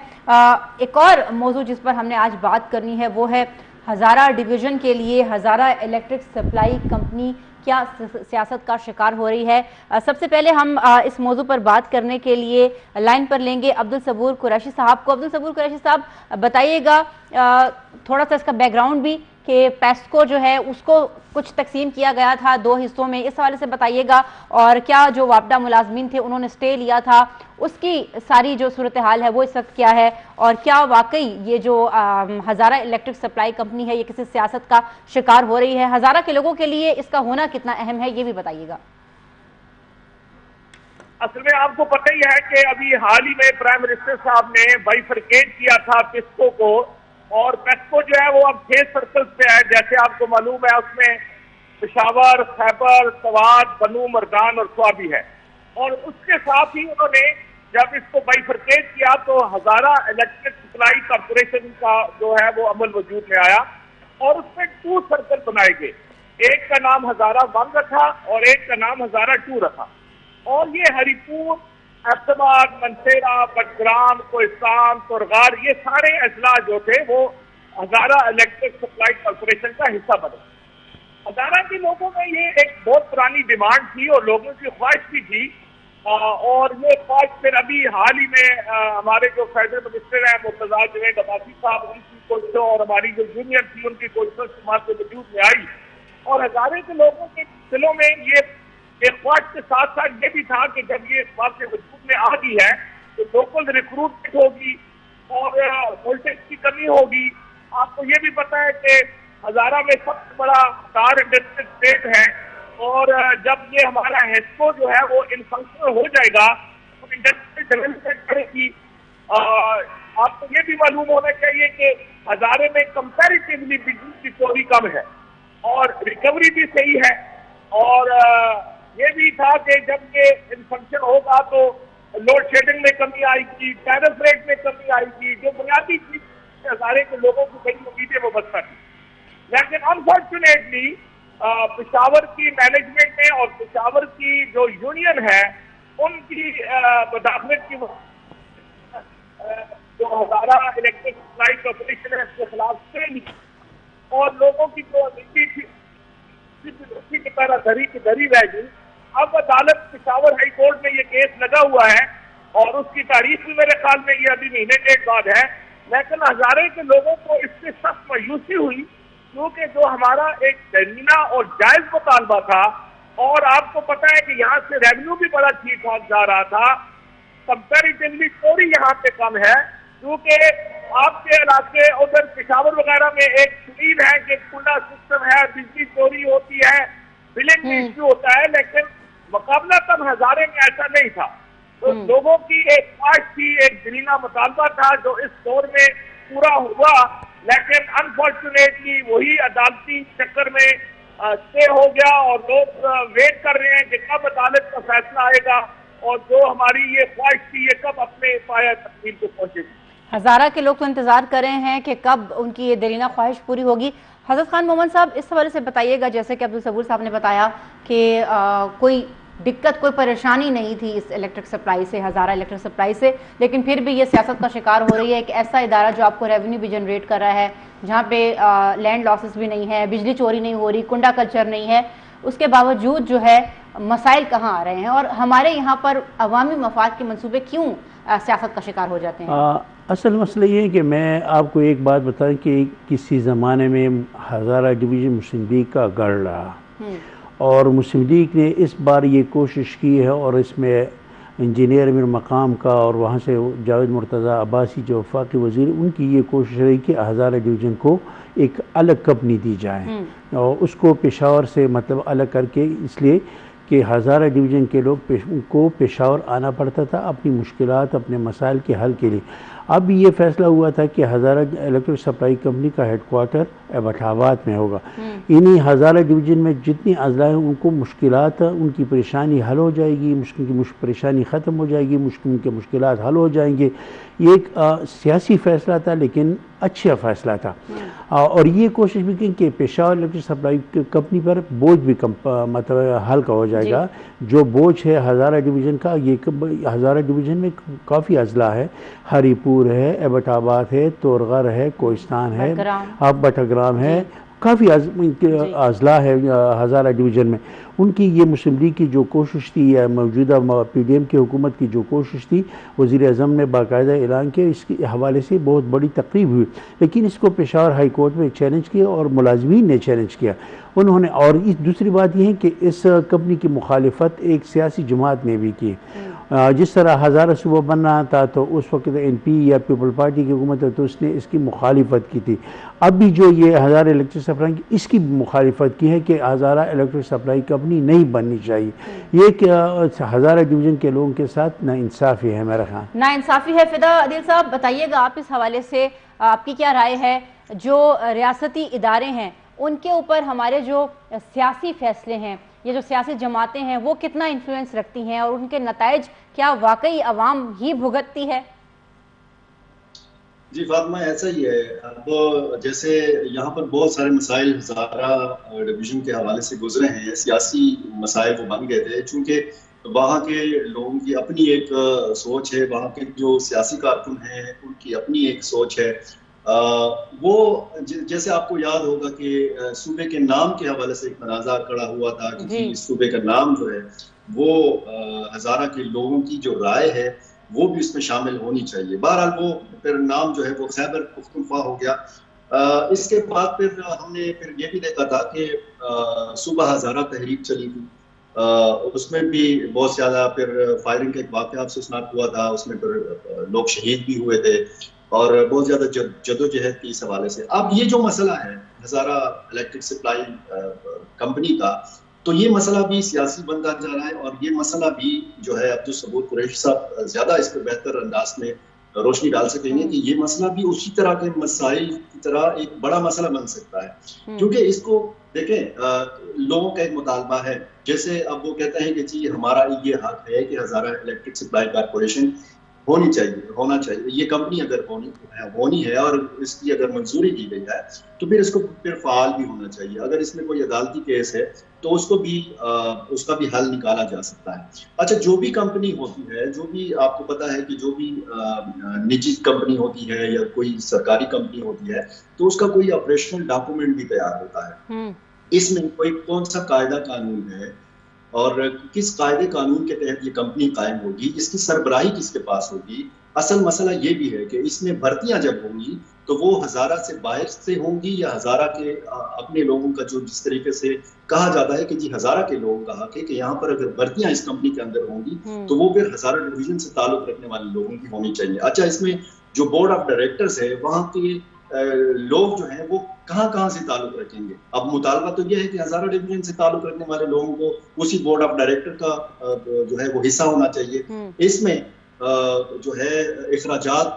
A: ایک اور موضوع جس پر ہم نے آج بات کرنی ہے وہ ہے ہزارہ ڈویژن کے لیے ہزارہ الیکٹرک سپلائی کمپنی کیا سیاست کا شکار ہو رہی ہے. سب سے پہلے ہم اس موضوع پر بات کرنے کے لیے لائن پر لیں گے عبدالصبور قریشی صاحب کو. عبدالصبور قریشی صاحب بتائیے گا تھوڑا سا اس کا بیک گراؤنڈ بھی, کہ پیسکو جو ہے اس کو کچھ تقسیم کیا گیا تھا 2 حصوں میں, اس حوالے سے بتائیے گا. اور کیا جو وابڈہ ملازمین تھے انہوں نے سٹے لیا تھا, اس کی ساری جو صورتحال ہے وہ اس وقت کیا ہے, اور کیا واقعی یہ جو ہزارہ الیکٹرک سپلائی کمپنی ہے یہ کسی سیاست کا شکار ہو رہی ہے؟ ہزارہ کے لوگوں کے لیے اس کا ہونا کتنا اہم ہے, یہ بھی بتائیے گا.
E: اصل میں آپ کو پتہ ہی ہے کہ ابھی حال ہی میں پرائم منسٹر صاحب نے بائیفرکیٹ کیا تھا پیسکو کو, اور پیسکو جو ہے وہ اب 6 سرکلز پہ ہے. جیسے آپ کو معلوم ہے اس میں پشاور, خیبر, سوات, بنو, مردان اور سوابی ہے. اور اس کے ساتھ ہی انہوں نے جب اس کو بائیفرکیٹ کیا تو ہزارہ الیکٹرک سپلائی کارپوریشن کا جو ہے وہ عمل وجود میں آیا, اور اس میں 2 سرکل بنائے گئے. ایک کا نام ہزارہ 1 رکھا اور ایک کا نام ہزارہ 2 رکھا. اور یہ ہری پور, احمدآباد, منسیرا, بٹگرام, کوہستان, تورغار, یہ سارے اضلاع جو تھے وہ ہزارہ الیکٹرک سپلائی کارپوریشن کا حصہ بنے. ہزارہ کے لوگوں میں یہ ایک بہت پرانی ڈیمانڈ تھی اور لوگوں کی خواہش بھی تھی, اور یہ خواہش پھر ابھی حال ہی میں ہمارے جو فیڈرل منسٹر ہیں مرتضیٰ جوید عباسی صاحب, ان کی کوششوں اور ہماری جو یونین تھی ان کی کوششوں سے وجود میں آئی. اور ہزارے کے لوگوں کے دلوں میں یہ ایک خواہش کے ساتھ ساتھ یہ بھی تھا کہ جب یہ اس بات سے وجود میں آ گئی ہے تو لوکل ریکروٹمنٹ ہوگی اور وولٹیج کی کمی ہوگی. آپ کو یہ بھی پتا ہے کہ ہزارہ میں سب سے بڑا کار انڈسٹریل اسٹیٹ ہے, اور جب یہ ہمارا ہیسکو جو ہے وہ ان فنکشنل ہو جائے گا تو انڈسٹریل ڈیولپمنٹ بڑھے گی. آپ کو یہ بھی معلوم ہونا چاہیے کہ ہزارے میں کمپیریٹیولی بجلی کی چوری کم ہے اور ریکوری بھی صحیح ہے، اور یہ بھی تھا کہ جب یہ انفنکشن ہوگا تو لوڈ شیڈنگ میں کمی آئے گی، ٹیرف ریٹ میں کمی آئے گی، جو بنیادی چیز ہزارے کے لوگوں کو بڑی امیدیں مبصر تھی. لیکن انفارچونیٹلی پشاور کی مینجمنٹ نے اور پشاور کی جو یونین ہے ان کی مداخلت کی جو ہزارہ الیکٹرک سپلائی کارپوریشن ہے اس کے خلاف سے لی اور لوگوں کی جو امیدی تھی اسی کی طرح دھری کی دھری رہ گئی. اب عدالت پشاور ہائی کورٹ میں یہ کیس لگا ہوا ہے اور اس کی تاریخ بھی میرے خیال میں یہ ابھی مہینے ڈیڑھ بعد ہے. لیکن ہزارے کے لوگوں کو اس سے سخت مایوسی ہوئی کیونکہ جو ہمارا ایک درمینہ اور جائز مطالبہ تھا، اور آپ کو پتہ ہے کہ یہاں سے ریونیو بھی بڑا ٹھیک ٹھاک جا رہا تھا، کمپیریٹیولی چوری یہاں پہ کم ہے کیونکہ آپ کے علاقے ادھر پشاور وغیرہ میں ایک سلیب ہے کہ کھلا سسٹم ہے، بجلی چوری ہوتی ہے، بلنگ میں ایشو ہوتا ہے، لیکن مقابلہ تب ہزارے میں ایسا نہیں تھا. تو لوگوں کی ایک خواہش تھی، ایک دلینا مطالبہ تھا جو اس دور میں پورا ہوا. لیکن انفارچونیٹلی وہی عدالتی چکر میں اسٹے ہو گیا اور لوگ ویٹ کر رہے ہیں کہ کب عدالت کا فیصلہ آئے گا اور جو ہماری یہ خواہش تھی یہ کب اپنے پایہ تکمیل کو پہنچے گی.
A: ہزارہ کے لوگ تو انتظار کر رہے ہیں کہ کب ان کی یہ دلینہ خواہش پوری ہوگی. حضرت خان محمد صاحب اس حوالے سے بتائیے گا، جیسے کہ عبدالصبور صاحب نے بتایا کہ کوئی دقت کوئی پریشانی نہیں تھی اس الیکٹرک سپلائی سے، ہزارہ الیکٹرک سپلائی سے، لیکن پھر بھی یہ سیاست کا شکار ہو رہی ہے. ایک ایسا ادارہ جو آپ کو ریونیو بھی جنریٹ کر رہا ہے، جہاں پہ لینڈ لاسز بھی نہیں ہے، بجلی چوری نہیں ہو رہی، کنڈا کلچر نہیں ہے، اس کے باوجود جو ہے مسائل کہاں آ رہے ہیں اور ہمارے یہاں پر عوامی مفاد کے منصوبے کیوں سیاست کا شکار ہو جاتے ہیں؟
B: اصل مسئلہ یہ ہے کہ میں آپ کو ایک بات بتاؤں کہ کسی زمانے میں ہزارہ ڈویژن مسلم لیگ کا گڑھ رہا، اور مسلم لیگ نے اس بار یہ کوشش کی ہے، اور اس میں انجینئر امیر مقام کا اور وہاں سے جاوید مرتضی عباسی جو وفاقی وزیر، ان کی یہ کوشش رہی کہ ہزارہ ڈویژن کو ایک الگ کمپنی دی جائے اور اس کو پشاور سے مطلب الگ کر کے، اس لیے کہ ہزارہ ڈویژن کے لوگ کو پشاور آنا پڑتا تھا اپنی مشکلات اپنے مسائل کے حل کے لیے. اب یہ فیصلہ ہوا تھا کہ ہزارہ الیکٹرک سپلائی کمپنی کا ہیڈ کوارٹر ایبٹ آباد میں ہوگا. انہی ہزارہ ڈویژن میں جتنی اضلاع ہیں ان کو مشکلات، ان کی پریشانی حل ہو جائے گی، کی پریشانی ختم ہو جائے گی، ان کے مشکلات حل ہو جائیں گے. یہ ایک سیاسی فیصلہ تھا لیکن اچھا فیصلہ تھا، اور یہ کوشش بھی کی کہ پشاور الیکٹرک سپلائی کمپنی پر بوجھ بھی مطلب ہلکا ہو جائے گا. جو بوجھ ہے ہزارہ ڈویژن کا، یہ ہزارہ ڈویژن میں کافی اضلاع ہے، ہری پور ہے، ایبٹ آباد ہے، تورغر ہے، کوہستان ہے، بٹگرام ہے، کافی اضلاع ہے ہزارہ ڈویژن میں. ان کی یہ مسلم لیگ کی جو کوشش تھی یا موجودہ پی ڈی ایم کی حکومت کی جو کوشش تھی، وزیر اعظم نے باقاعدہ اعلان کیا، اس کے حوالے سے بہت بڑی تقریب ہوئی، لیکن اس کو پشاور ہائی کورٹ میں چیلنج کیا اور ملازمین نے چیلنج کیا انہوں نے. اور دوسری بات یہ ہے کہ اس کمپنی کی مخالفت ایک سیاسی جماعت نے بھی کی. جس طرح ہزارہ صوبہ بن رہا تھا تو اس وقت این پی یا پیپل پارٹی کی حکومت ہے تو اس نے اس کی مخالفت کی تھی. اب بھی جو یہ ہزارہ الیکٹرک سپلائی اس کی مخالفت کی ہے کہ ہزارہ الیکٹرک سپلائی کمپنی نہیں بننی چاہیے. یہ کہ ہزارہ ڈویژن کے لوگوں کے ساتھ ناانصافی ہے، میرا خیال
A: ناانصافی ہے. فدا عدیل صاحب بتائیے گا آپ اس حوالے سے آپ کی کیا رائے ہے؟ جو ریاستی ادارے ہیں ان کے اوپر ہمارے جو سیاسی فیصلے ہیں، یہ جو سیاسی جماعتیں ہیں وہ کتنا انفلوئنس رکھتی ہیں اور ان کے نتائج کیا واقعی عوام ہی بھگتتی ہے؟
D: جی فاطمہ، ایسا ہی ہے. اب جیسے یہاں پر بہت سارے مسائل ہزارہ ڈویژن کے حوالے سے گزرے ہیں، سیاسی مسائل وہ بن گئے تھے چونکہ وہاں کے لوگوں کی اپنی ایک سوچ ہے، وہاں کے جو سیاسی کارکن ہیں ان کی اپنی ایک سوچ ہے. وہ جیسے آپ کو یاد ہوگا کہ صوبے کے نام کے حوالے سے ایک تنازع کھڑا ہوا تھا کہ اس صوبے کا نام جو ہے وہ ہزارہ کے لوگوں کی جو رائے ہے وہ بھی اس میں شامل ہونی چاہیے. بہرحال وہ پھر نام جو ہے وہ خیبر پختونخوا ہو گیا. اس کے بعد پھر ہم نے پھر یہ بھی دیکھا تھا کہ صوبہ ہزارہ تحریک چلی تھی، اس میں بھی بہت زیادہ پھر فائرنگ کا ایک واقعہ آپ سے سناپ ہوا تھا، اس میں پھر لوگ شہید بھی ہوئے تھے اور بہت زیادہ جدوجہد کی اس حوالے سے. اب یہ جو مسئلہ ہے ہزارہ الیکٹرک سپلائی کمپنی کا، تو یہ مسئلہ بھی سیاسی بنتا جا رہا ہے اور یہ مسئلہ بھی جو ہے عبدالصبور قریشی صاحب زیادہ اس پہ بہتر انداز میں روشنی ڈال سکیں گے کہ یہ مسئلہ بھی اسی طرح کے مسائل کی طرح ایک بڑا مسئلہ بن سکتا ہے. کیونکہ اس کو دیکھیں لوگوں کا ایک مطالبہ ہے, جیسے اب وہ کہتے ہیں کہ جی ہمارا یہ حق ہے کہ ہزارہ الیکٹرک سپلائی کارپوریشن ہونا چاہیے. یہ کمپنی اگر ہونی ہے اور اس کی اگر منظوری دی گئی ہے تو پھر اس کو پھر فعال بھی ہونا چاہیے. اگر اس میں کوئی عدالتی کیس ہے تو اس کا بھی حل نکالا جا سکتا ہے. اچھا, جو بھی کمپنی ہوتی ہے, جو بھی آپ کو پتا ہے کہ جو بھی نجی کمپنی ہوتی ہے یا کوئی سرکاری کمپنی ہوتی ہے تو اس کا کوئی آپریشنل ڈاکومنٹ بھی تیار ہوتا ہے. اس میں کوئی کون سا قاعدہ قانون ہے اور کس قاعدے قانون کے تحت یہ کمپنی قائم ہوگی, اس کی سربراہی کس کے پاس ہوگی. اصل مسئلہ یہ بھی ہے کہ اس میں بھرتیاں جب ہوں گی تو وہ ہزارہ سے باہر سے ہوں گی یا ہزارہ کے اپنے لوگوں کا, جو جس طریقے سے کہا جاتا ہے کہ جی ہزارہ کے لوگوں کا حق ہے کہ یہاں پر اگر بھرتیاں اس کمپنی کے اندر ہوں گی تو وہ پھر ہزارہ ڈویژن سے تعلق رکھنے والے لوگوں کی ہونی چاہیے. اچھا, اس میں جو بورڈ آف ڈائریکٹرز ہے وہاں کے لوگ جو ہیں وہ کہاں سے تعلق رکھیں گے. اب مطالبہ تو یہ ہے کہ ہزارہ ڈویژن سے تعلق رکھنے والے لوگوں کو اسی بورڈ آف ڈائریکٹر کا جو ہے وہ حصہ ہونا چاہیے. اس میں جو ہے اخراجات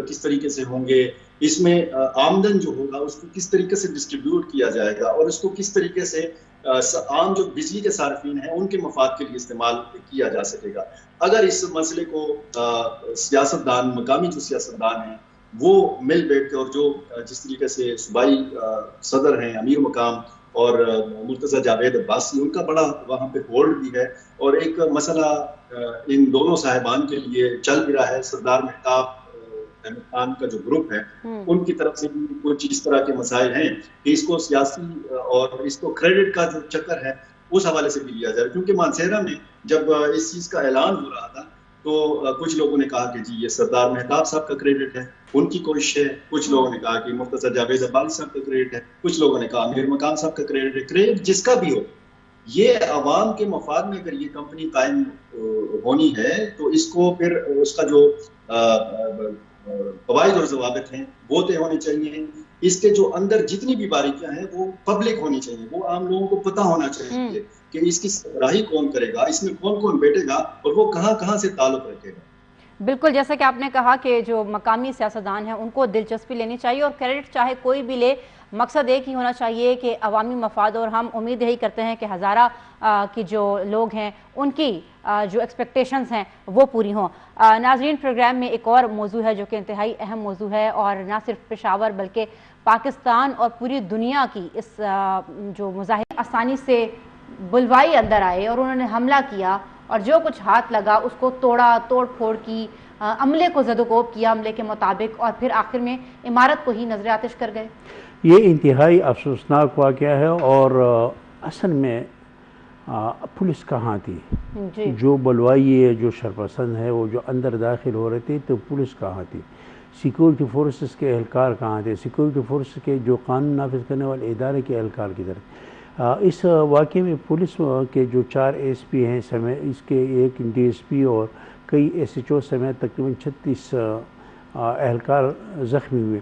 D: کس طریقے سے ہوں گے, اس میں آمدن جو ہوگا اس کو کس طریقے سے ڈسٹریبیوٹ کیا جائے گا اور اس کو کس طریقے سے عام جو بجلی کے صارفین ہیں ان کے مفاد کے لیے استعمال کیا جا سکے گا. اگر اس مسئلے کو سیاستدان, مقامی جو سیاستدان ہیں وہ مل بیٹھ کے, اور جو جس طریقے سے صوبائی صدر ہیں امیر مقام اور مرتضیٰ جاوید عباسی, ان کا بڑا وہاں پہ ہولڈ بھی ہے اور ایک مسئلہ ان دونوں صاحبان کے لیے چل بھی رہا ہے. سردار مہتاب احمد خان کا جو گروپ ہے ان کی طرف سے بھی کچھ اس طرح کے مسائل ہیں کہ اس کو سیاسی اور اس کو کریڈٹ کا جو چکر ہے اس حوالے سے بھی لیا جائے. کیونکہ مانسہرہ میں جب اس چیز کا اعلان ہو رہا تھا تو کچھ لوگوں نے کہا کہ جی یہ سردار مہتاب صاحب کا کریڈٹ ہے, ان کی کوشش ہے. کچھ لوگوں نے کہا کہ مرتضیٰ جاوید عباسی صاحب کا کریڈٹ ہے. کچھ لوگوں نے کہا امیر مقام صاحب کا کریڈٹ ہے. کریڈٹ جس کا بھی ہو, یہ عوام کے مفاد میں اگر یہ کمپنی قائم ہونی ہے تو اس کو پھر اس کا جو قواعد اور ضوابط ہیں وہ طے ہونے چاہیے. اس کے جو اندر جتنی بھی باریکیاں ہیں وہ پبلک ہونی چاہیے, وہ عام لوگوں کو پتہ ہونا چاہیے کہ اس کی سربراہی کون کرے گا, اس میں کون کون بیٹھے گا اور وہ کہاں سے تعلق رکھے گا.
A: بالکل, جیسا کہ آپ نے کہا کہ جو مقامی سیاستدان ہیں ان کو دلچسپی لینی چاہیے اور کریڈٹ چاہے کوئی بھی لے, مقصد ایک ہی ہونا چاہیے کہ عوامی مفاد, اور ہم امید یہی کرتے ہیں کہ ہزارہ کی جو لوگ ہیں ان کی جو ایکسپیکٹیشنز ہیں وہ پوری ہوں. ناظرین, پروگرام میں ایک اور موضوع ہے جو کہ انتہائی اہم موضوع ہے اور نہ صرف پشاور بلکہ پاکستان اور پوری دنیا کی اس جو مظاہرین آسانی سے بلوائی اندر آئے اور انہوں نے حملہ کیا اور جو کچھ ہاتھ لگا اس کو توڑا, توڑ پھوڑ کی, عملے کو زد و کوب کیا عملے کے مطابق, اور پھر آخر میں عمارت کو ہی نظر آتش کر گئے.
B: یہ انتہائی افسوسناک واقعہ ہے اور اصل میں پولیس کہاں تھی جو بلوائی ہے, جو شرپسند ہے, وہ جو اندر داخل ہو رہے تھے, تو پولیس کہاں تھی, سیکورٹی فورسز کے اہلکار کہاں تھے, سیکورٹی فورسز کے جو قانون نافذ کرنے والے ادارے کے اہلکار کی طرف. اس واقعے میں پولیس کے جو 4 ایس پی ہیں سمیت اس کے ایک ڈی ایس پی اور کئی ایس ایچ او سمیت تقریباً 36 اہلکار زخمی ہوئے.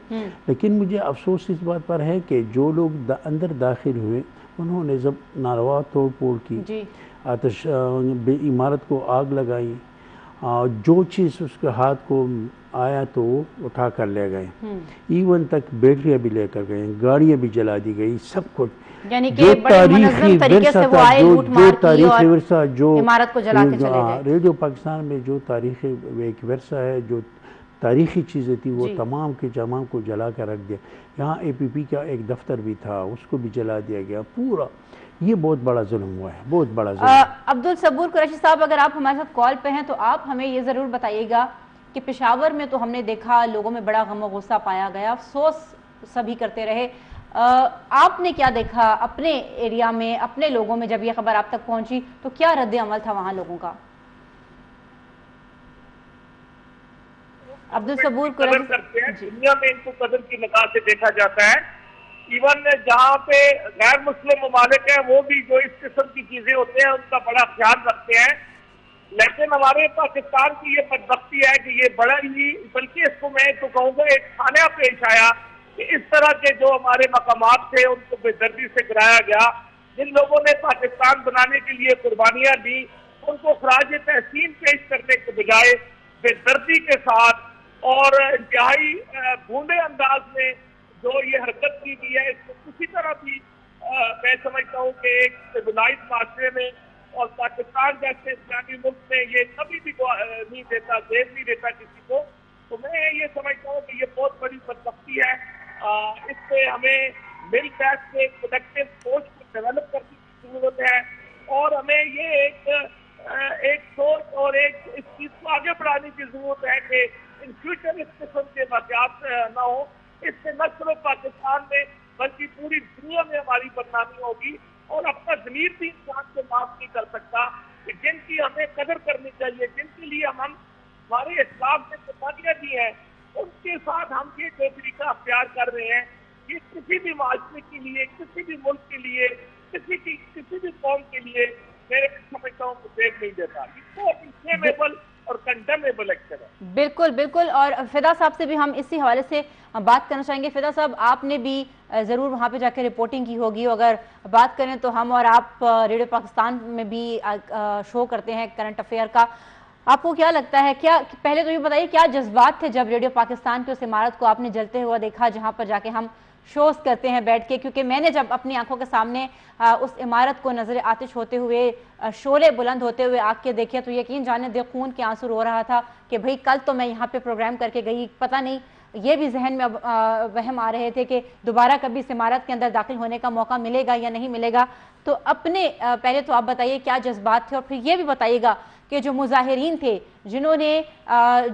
B: لیکن مجھے افسوس اس بات پر ہے کہ جو لوگ اندر داخل ہوئے انہوں نے جب ناروا توڑ پھوڑ کی, آتش عمارت کو آگ لگائی, جو چیز اس کے ہاتھ کو آیا تو وہ اٹھا کر لے گئے, ایون تک بیٹریاں بھی لے کر گئے, گاڑیاں بھی جلا دی گئی, سب کچھ.
A: یعنی کہ تاریخی ورثہ جو عمارت کو جلا کے چلے گئے.
B: ریڈیو پاکستان میں جو تاریخی ایک ورثہ ہے, جو تاریخی چیزیں تھیں وہ تمام کے تمام کو جلا کر رکھ دیا. یہاں اے پی پی کا ایک دفتر بھی تھا, اس کو بھی جلا دیا گیا. پورا یہ بہت بڑا ظلم ہوا ہے, بہت بڑا ظلم.
A: عبدالصبور قریشی صاحب, اگر آپ ہمارے ساتھ کال پہ ہیں تو آپ ہمیں یہ ضرور بتائیے گا کہ پشاور میں تو ہم نے دیکھا لوگوں میں بڑا غم و غصہ پایا گیا, افسوس سبھی کرتے رہے. آپ نے کیا دیکھا اپنے ایریا میں, اپنے لوگوں میں, جب یہ خبر آپ تک پہنچی تو کیا رد عمل تھا وہاں لوگوں کا؟ عبدالصبور قریشی.
E: دنیا میں ان کو قدر کی نگاہ سے دیکھا جاتا ہے. ایون جہاں پہ غیر مسلم ممالک ہیں وہ بھی جو اس قسم کی چیزیں ہوتے ہیں ان کا بڑا خیال رکھتے ہیں. لیکن ہمارے پاکستان کی یہ بدبختی ہے کہ یہ بڑا ہی, بلکہ اس کو میں تو کہوں گا ایک خانہ پیش آیا کہ اس طرح کے جو ہمارے مقامات تھے ان کو بے دردی سے گرایا گیا. جن لوگوں نے پاکستان بنانے کے لیے قربانیاں دی ان کو خراج تحسین پیش کرنے کے بجائے بے دردی کے ساتھ اور انتہائی بھونڈے انداز میں جو یہ حرکت کی گئی ہے، اس کو کسی طرح بھی میں سمجھتا ہوں کہ ایک سویلائز معاشرے میں اور پاکستان جیسے اسلامی ملک میں یہ کبھی بھی نہیں دیتا، دیکھ نہیں دیتا کسی کو. تو میں یہ سمجھتا ہوں کہ یہ بہت بڑی بدبختی ہے. اس پہ ہمیں مل بیٹھ کے کلیکٹو سوچ کو ڈیولپ کرنے کی ضرورت ہے، اور ہمیں یہ ایک سوچ اور ایک اس چیز کو آگے بڑھانے کی ضرورت ہے کہ ان فیوچر اس قسم کے واقعات نہ ہو. اس سے نہ صرف پاکستان میں بلکہ پوری دنیا میں ہماری بدنامی ہوگی، اور اپنا ضمیر بھی انسان کو معاف نہیں کر سکتا کہ جن کی ہمیں قدر کرنی چاہیے، جن کے لیے ہم ہمارے اسلام سے قربانیاں دی ہیں، ان کے ساتھ ہم یہ جو طریقہ اختیار کر رہے ہیں، یہ کسی بھی معاشرے کے لیے، کسی بھی ملک کے لیے، کسی بھی قوم کے لیے میں سمجھتا ہوں کہ دیکھ نہیں دیتا. اور کنڈیمیبل ایکشن ہے.
A: بالکل بالکل. اور فدا صاحب سے بھی ہم اسی حوالے سے بات کرنا چاہیں گے. فدا صاحب، آپ نے بھی ضرور وہاں پہ جا کے رپورٹنگ کی ہوگی. اگر بات کریں تو ہم اور آپ ریڈیو پاکستان میں بھی شو کرتے ہیں کرنٹ افیئر کا. آپ کو کیا لگتا ہے، کیا پہلے تو یہ بتائیے کیا جذبات تھے جب ریڈیو پاکستان کی اس عمارت کو آپ نے جلتے ہوا دیکھا جہاں پر جا کے ہم شوز کرتے ہیں بیٹھ کے؟ کیونکہ میں نے جب اپنی آنکھوں کے سامنے اس عمارت کو نظر آتش ہوتے ہوئے، شعلے بلند ہوتے ہوئے آگ کے دیکھے تو یقین جانے دے خون کے آنسو رو رہا تھا کہ بھئی کل تو میں یہاں پہ پروگرام کر کے گئی، پتہ نہیں، یہ بھی ذہن میں وہم آ رہے تھے کہ دوبارہ کبھی اس عمارت کے اندر داخل ہونے کا موقع ملے گا یا نہیں ملے گا. تو اپنے پہلے تو آپ بتائیے کیا جذبات تھے، اور پھر یہ بھی بتائیے گا کہ جو مظاہرین تھے جنہوں نے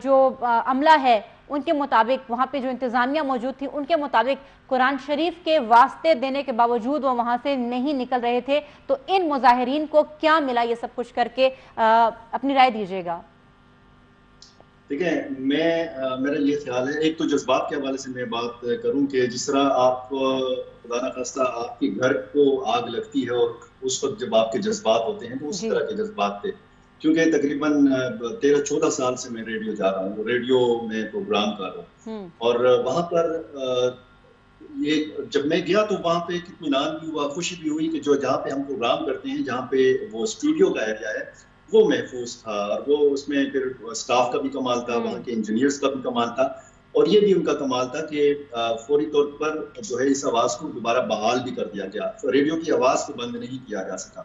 A: جو عملہ ہے ان کے مطابق، وہاں پہ جو انتظامیہ موجود تھی ان کے مطابق قرآن شریف کے واسطے دینے کے باوجود وہ وہاں سے نہیں نکل رہے تھے، تو ان مظاہرین کو کیا ملا یہ سب کچھ کر کے؟ اپنی رائے دیجیے گا.
D: دیکھیں، میرا یہ خیال ہے، ایک تو جذبات کے حوالے سے میں بات کروں کہ جس طرح آپ خدا نخواستہ آپ کے گھر کو آگ لگتی ہے اور اس وقت جب آپ کے جذبات ہوتے ہیں تو اس طرح کے جذبات تھے. کیونکہ تقریباً 13-14 سال سے میں ریڈیو جا رہا ہوں، ریڈیو میں پروگرام کر رہا ہوں، اور وہاں پر یہ جب میں گیا تو وہاں پہ ایک اطمینان بھی ہوا، خوشی بھی ہوئی کہ جو جہاں پہ ہم پروگرام کرتے ہیں، جہاں پہ وہ اسٹوڈیو کا ایریا ہے وہ محفوظ تھا، اور وہ اس میں پھر اسٹاف کا بھی کمال تھا، وہاں کے انجینئرز کا بھی کمال تھا، اور یہ بھی ان کا کمال تھا کہ فوری طور پر جو ہے اس آواز کو دوبارہ بحال بھی کر دیا گیا، ریڈیو کی آواز کو بند نہیں کیا جا سکا.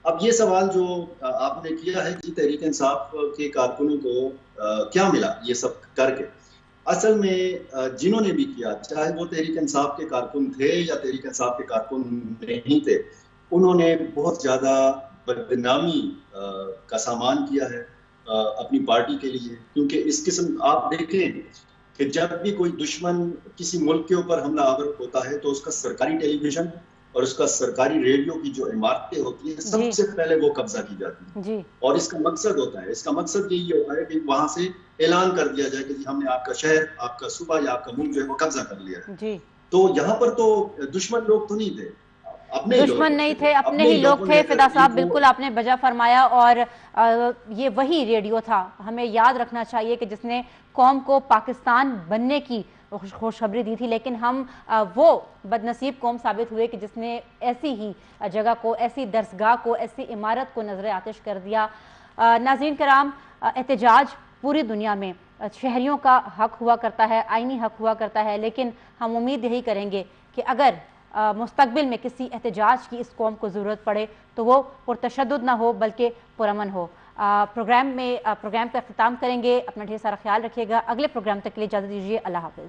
D: اب یہ سوال جو آپ نے کیا ہے کہ تحریک انصاف کے کارکنوں کو کیا ملا یہ سب کر کے، اصل میں جنہوں نے بھی کیا، چاہے وہ تحریک انصاف کے کارکن تھے یا تحریک انصاف کے کارکن نہیں تھے، انہوں نے بہت زیادہ بدنامی کا سامان کیا ہے اپنی پارٹی کے لیے. کیونکہ اس قسم آپ دیکھیں کہ جب بھی کوئی دشمن کسی ملک کے اوپر حملہ آور ہوتا ہے تو اس کا سرکاری ٹیلی ویژن اور اس کا سرکاری ریڈیو کی جو عمارتیں ہوتی ہیں سب سے پہلے وہ قبضہ کی جاتی ہیں، اور اس کا مقصد ہوتا ہے، اس کا مقصد یہی ہوتا ہے کہ وہاں سے اعلان کر دیا جائے کہ ہم نے آپ کا شہر، آپ کا صوبہ یا آپ کا ملک جو ہے وہ قبضہ کر لیا ہے. تو یہاں پر تو دشمن لوگ تو نہیں تھے،
A: دشمن نہیں تھے، اپنے ہی لوگ تھے. فدا صاحب بالکل آپ نے بجا فرمایا، اور یہ وہی ریڈیو تھا، ہمیں یاد رکھنا چاہیے کہ جس نے قوم کو پاکستان بننے کی خوشخبری دی تھی، لیکن ہم وہ بدنصیب قوم ثابت ہوئے کہ جس نے ایسی ہی جگہ کو، ایسی درسگاہ کو، ایسی عمارت کو نظر آتش کر دیا. ناظرین کرام، احتجاج پوری دنیا میں شہریوں کا حق ہوا کرتا ہے، آئینی حق ہوا کرتا ہے، لیکن ہم امید یہی کریں گے کہ اگر مستقبل میں کسی احتجاج کی اس قوم کو ضرورت پڑے تو وہ پرتشدد نہ ہو بلکہ پرامن ہو. پروگرام کا اختتام کریں گے. اپنا ڈھیر سارا خیال رکھیے گا. اگلے پروگرام تک کے لیے اجازت دیجیے. اللہ حافظ.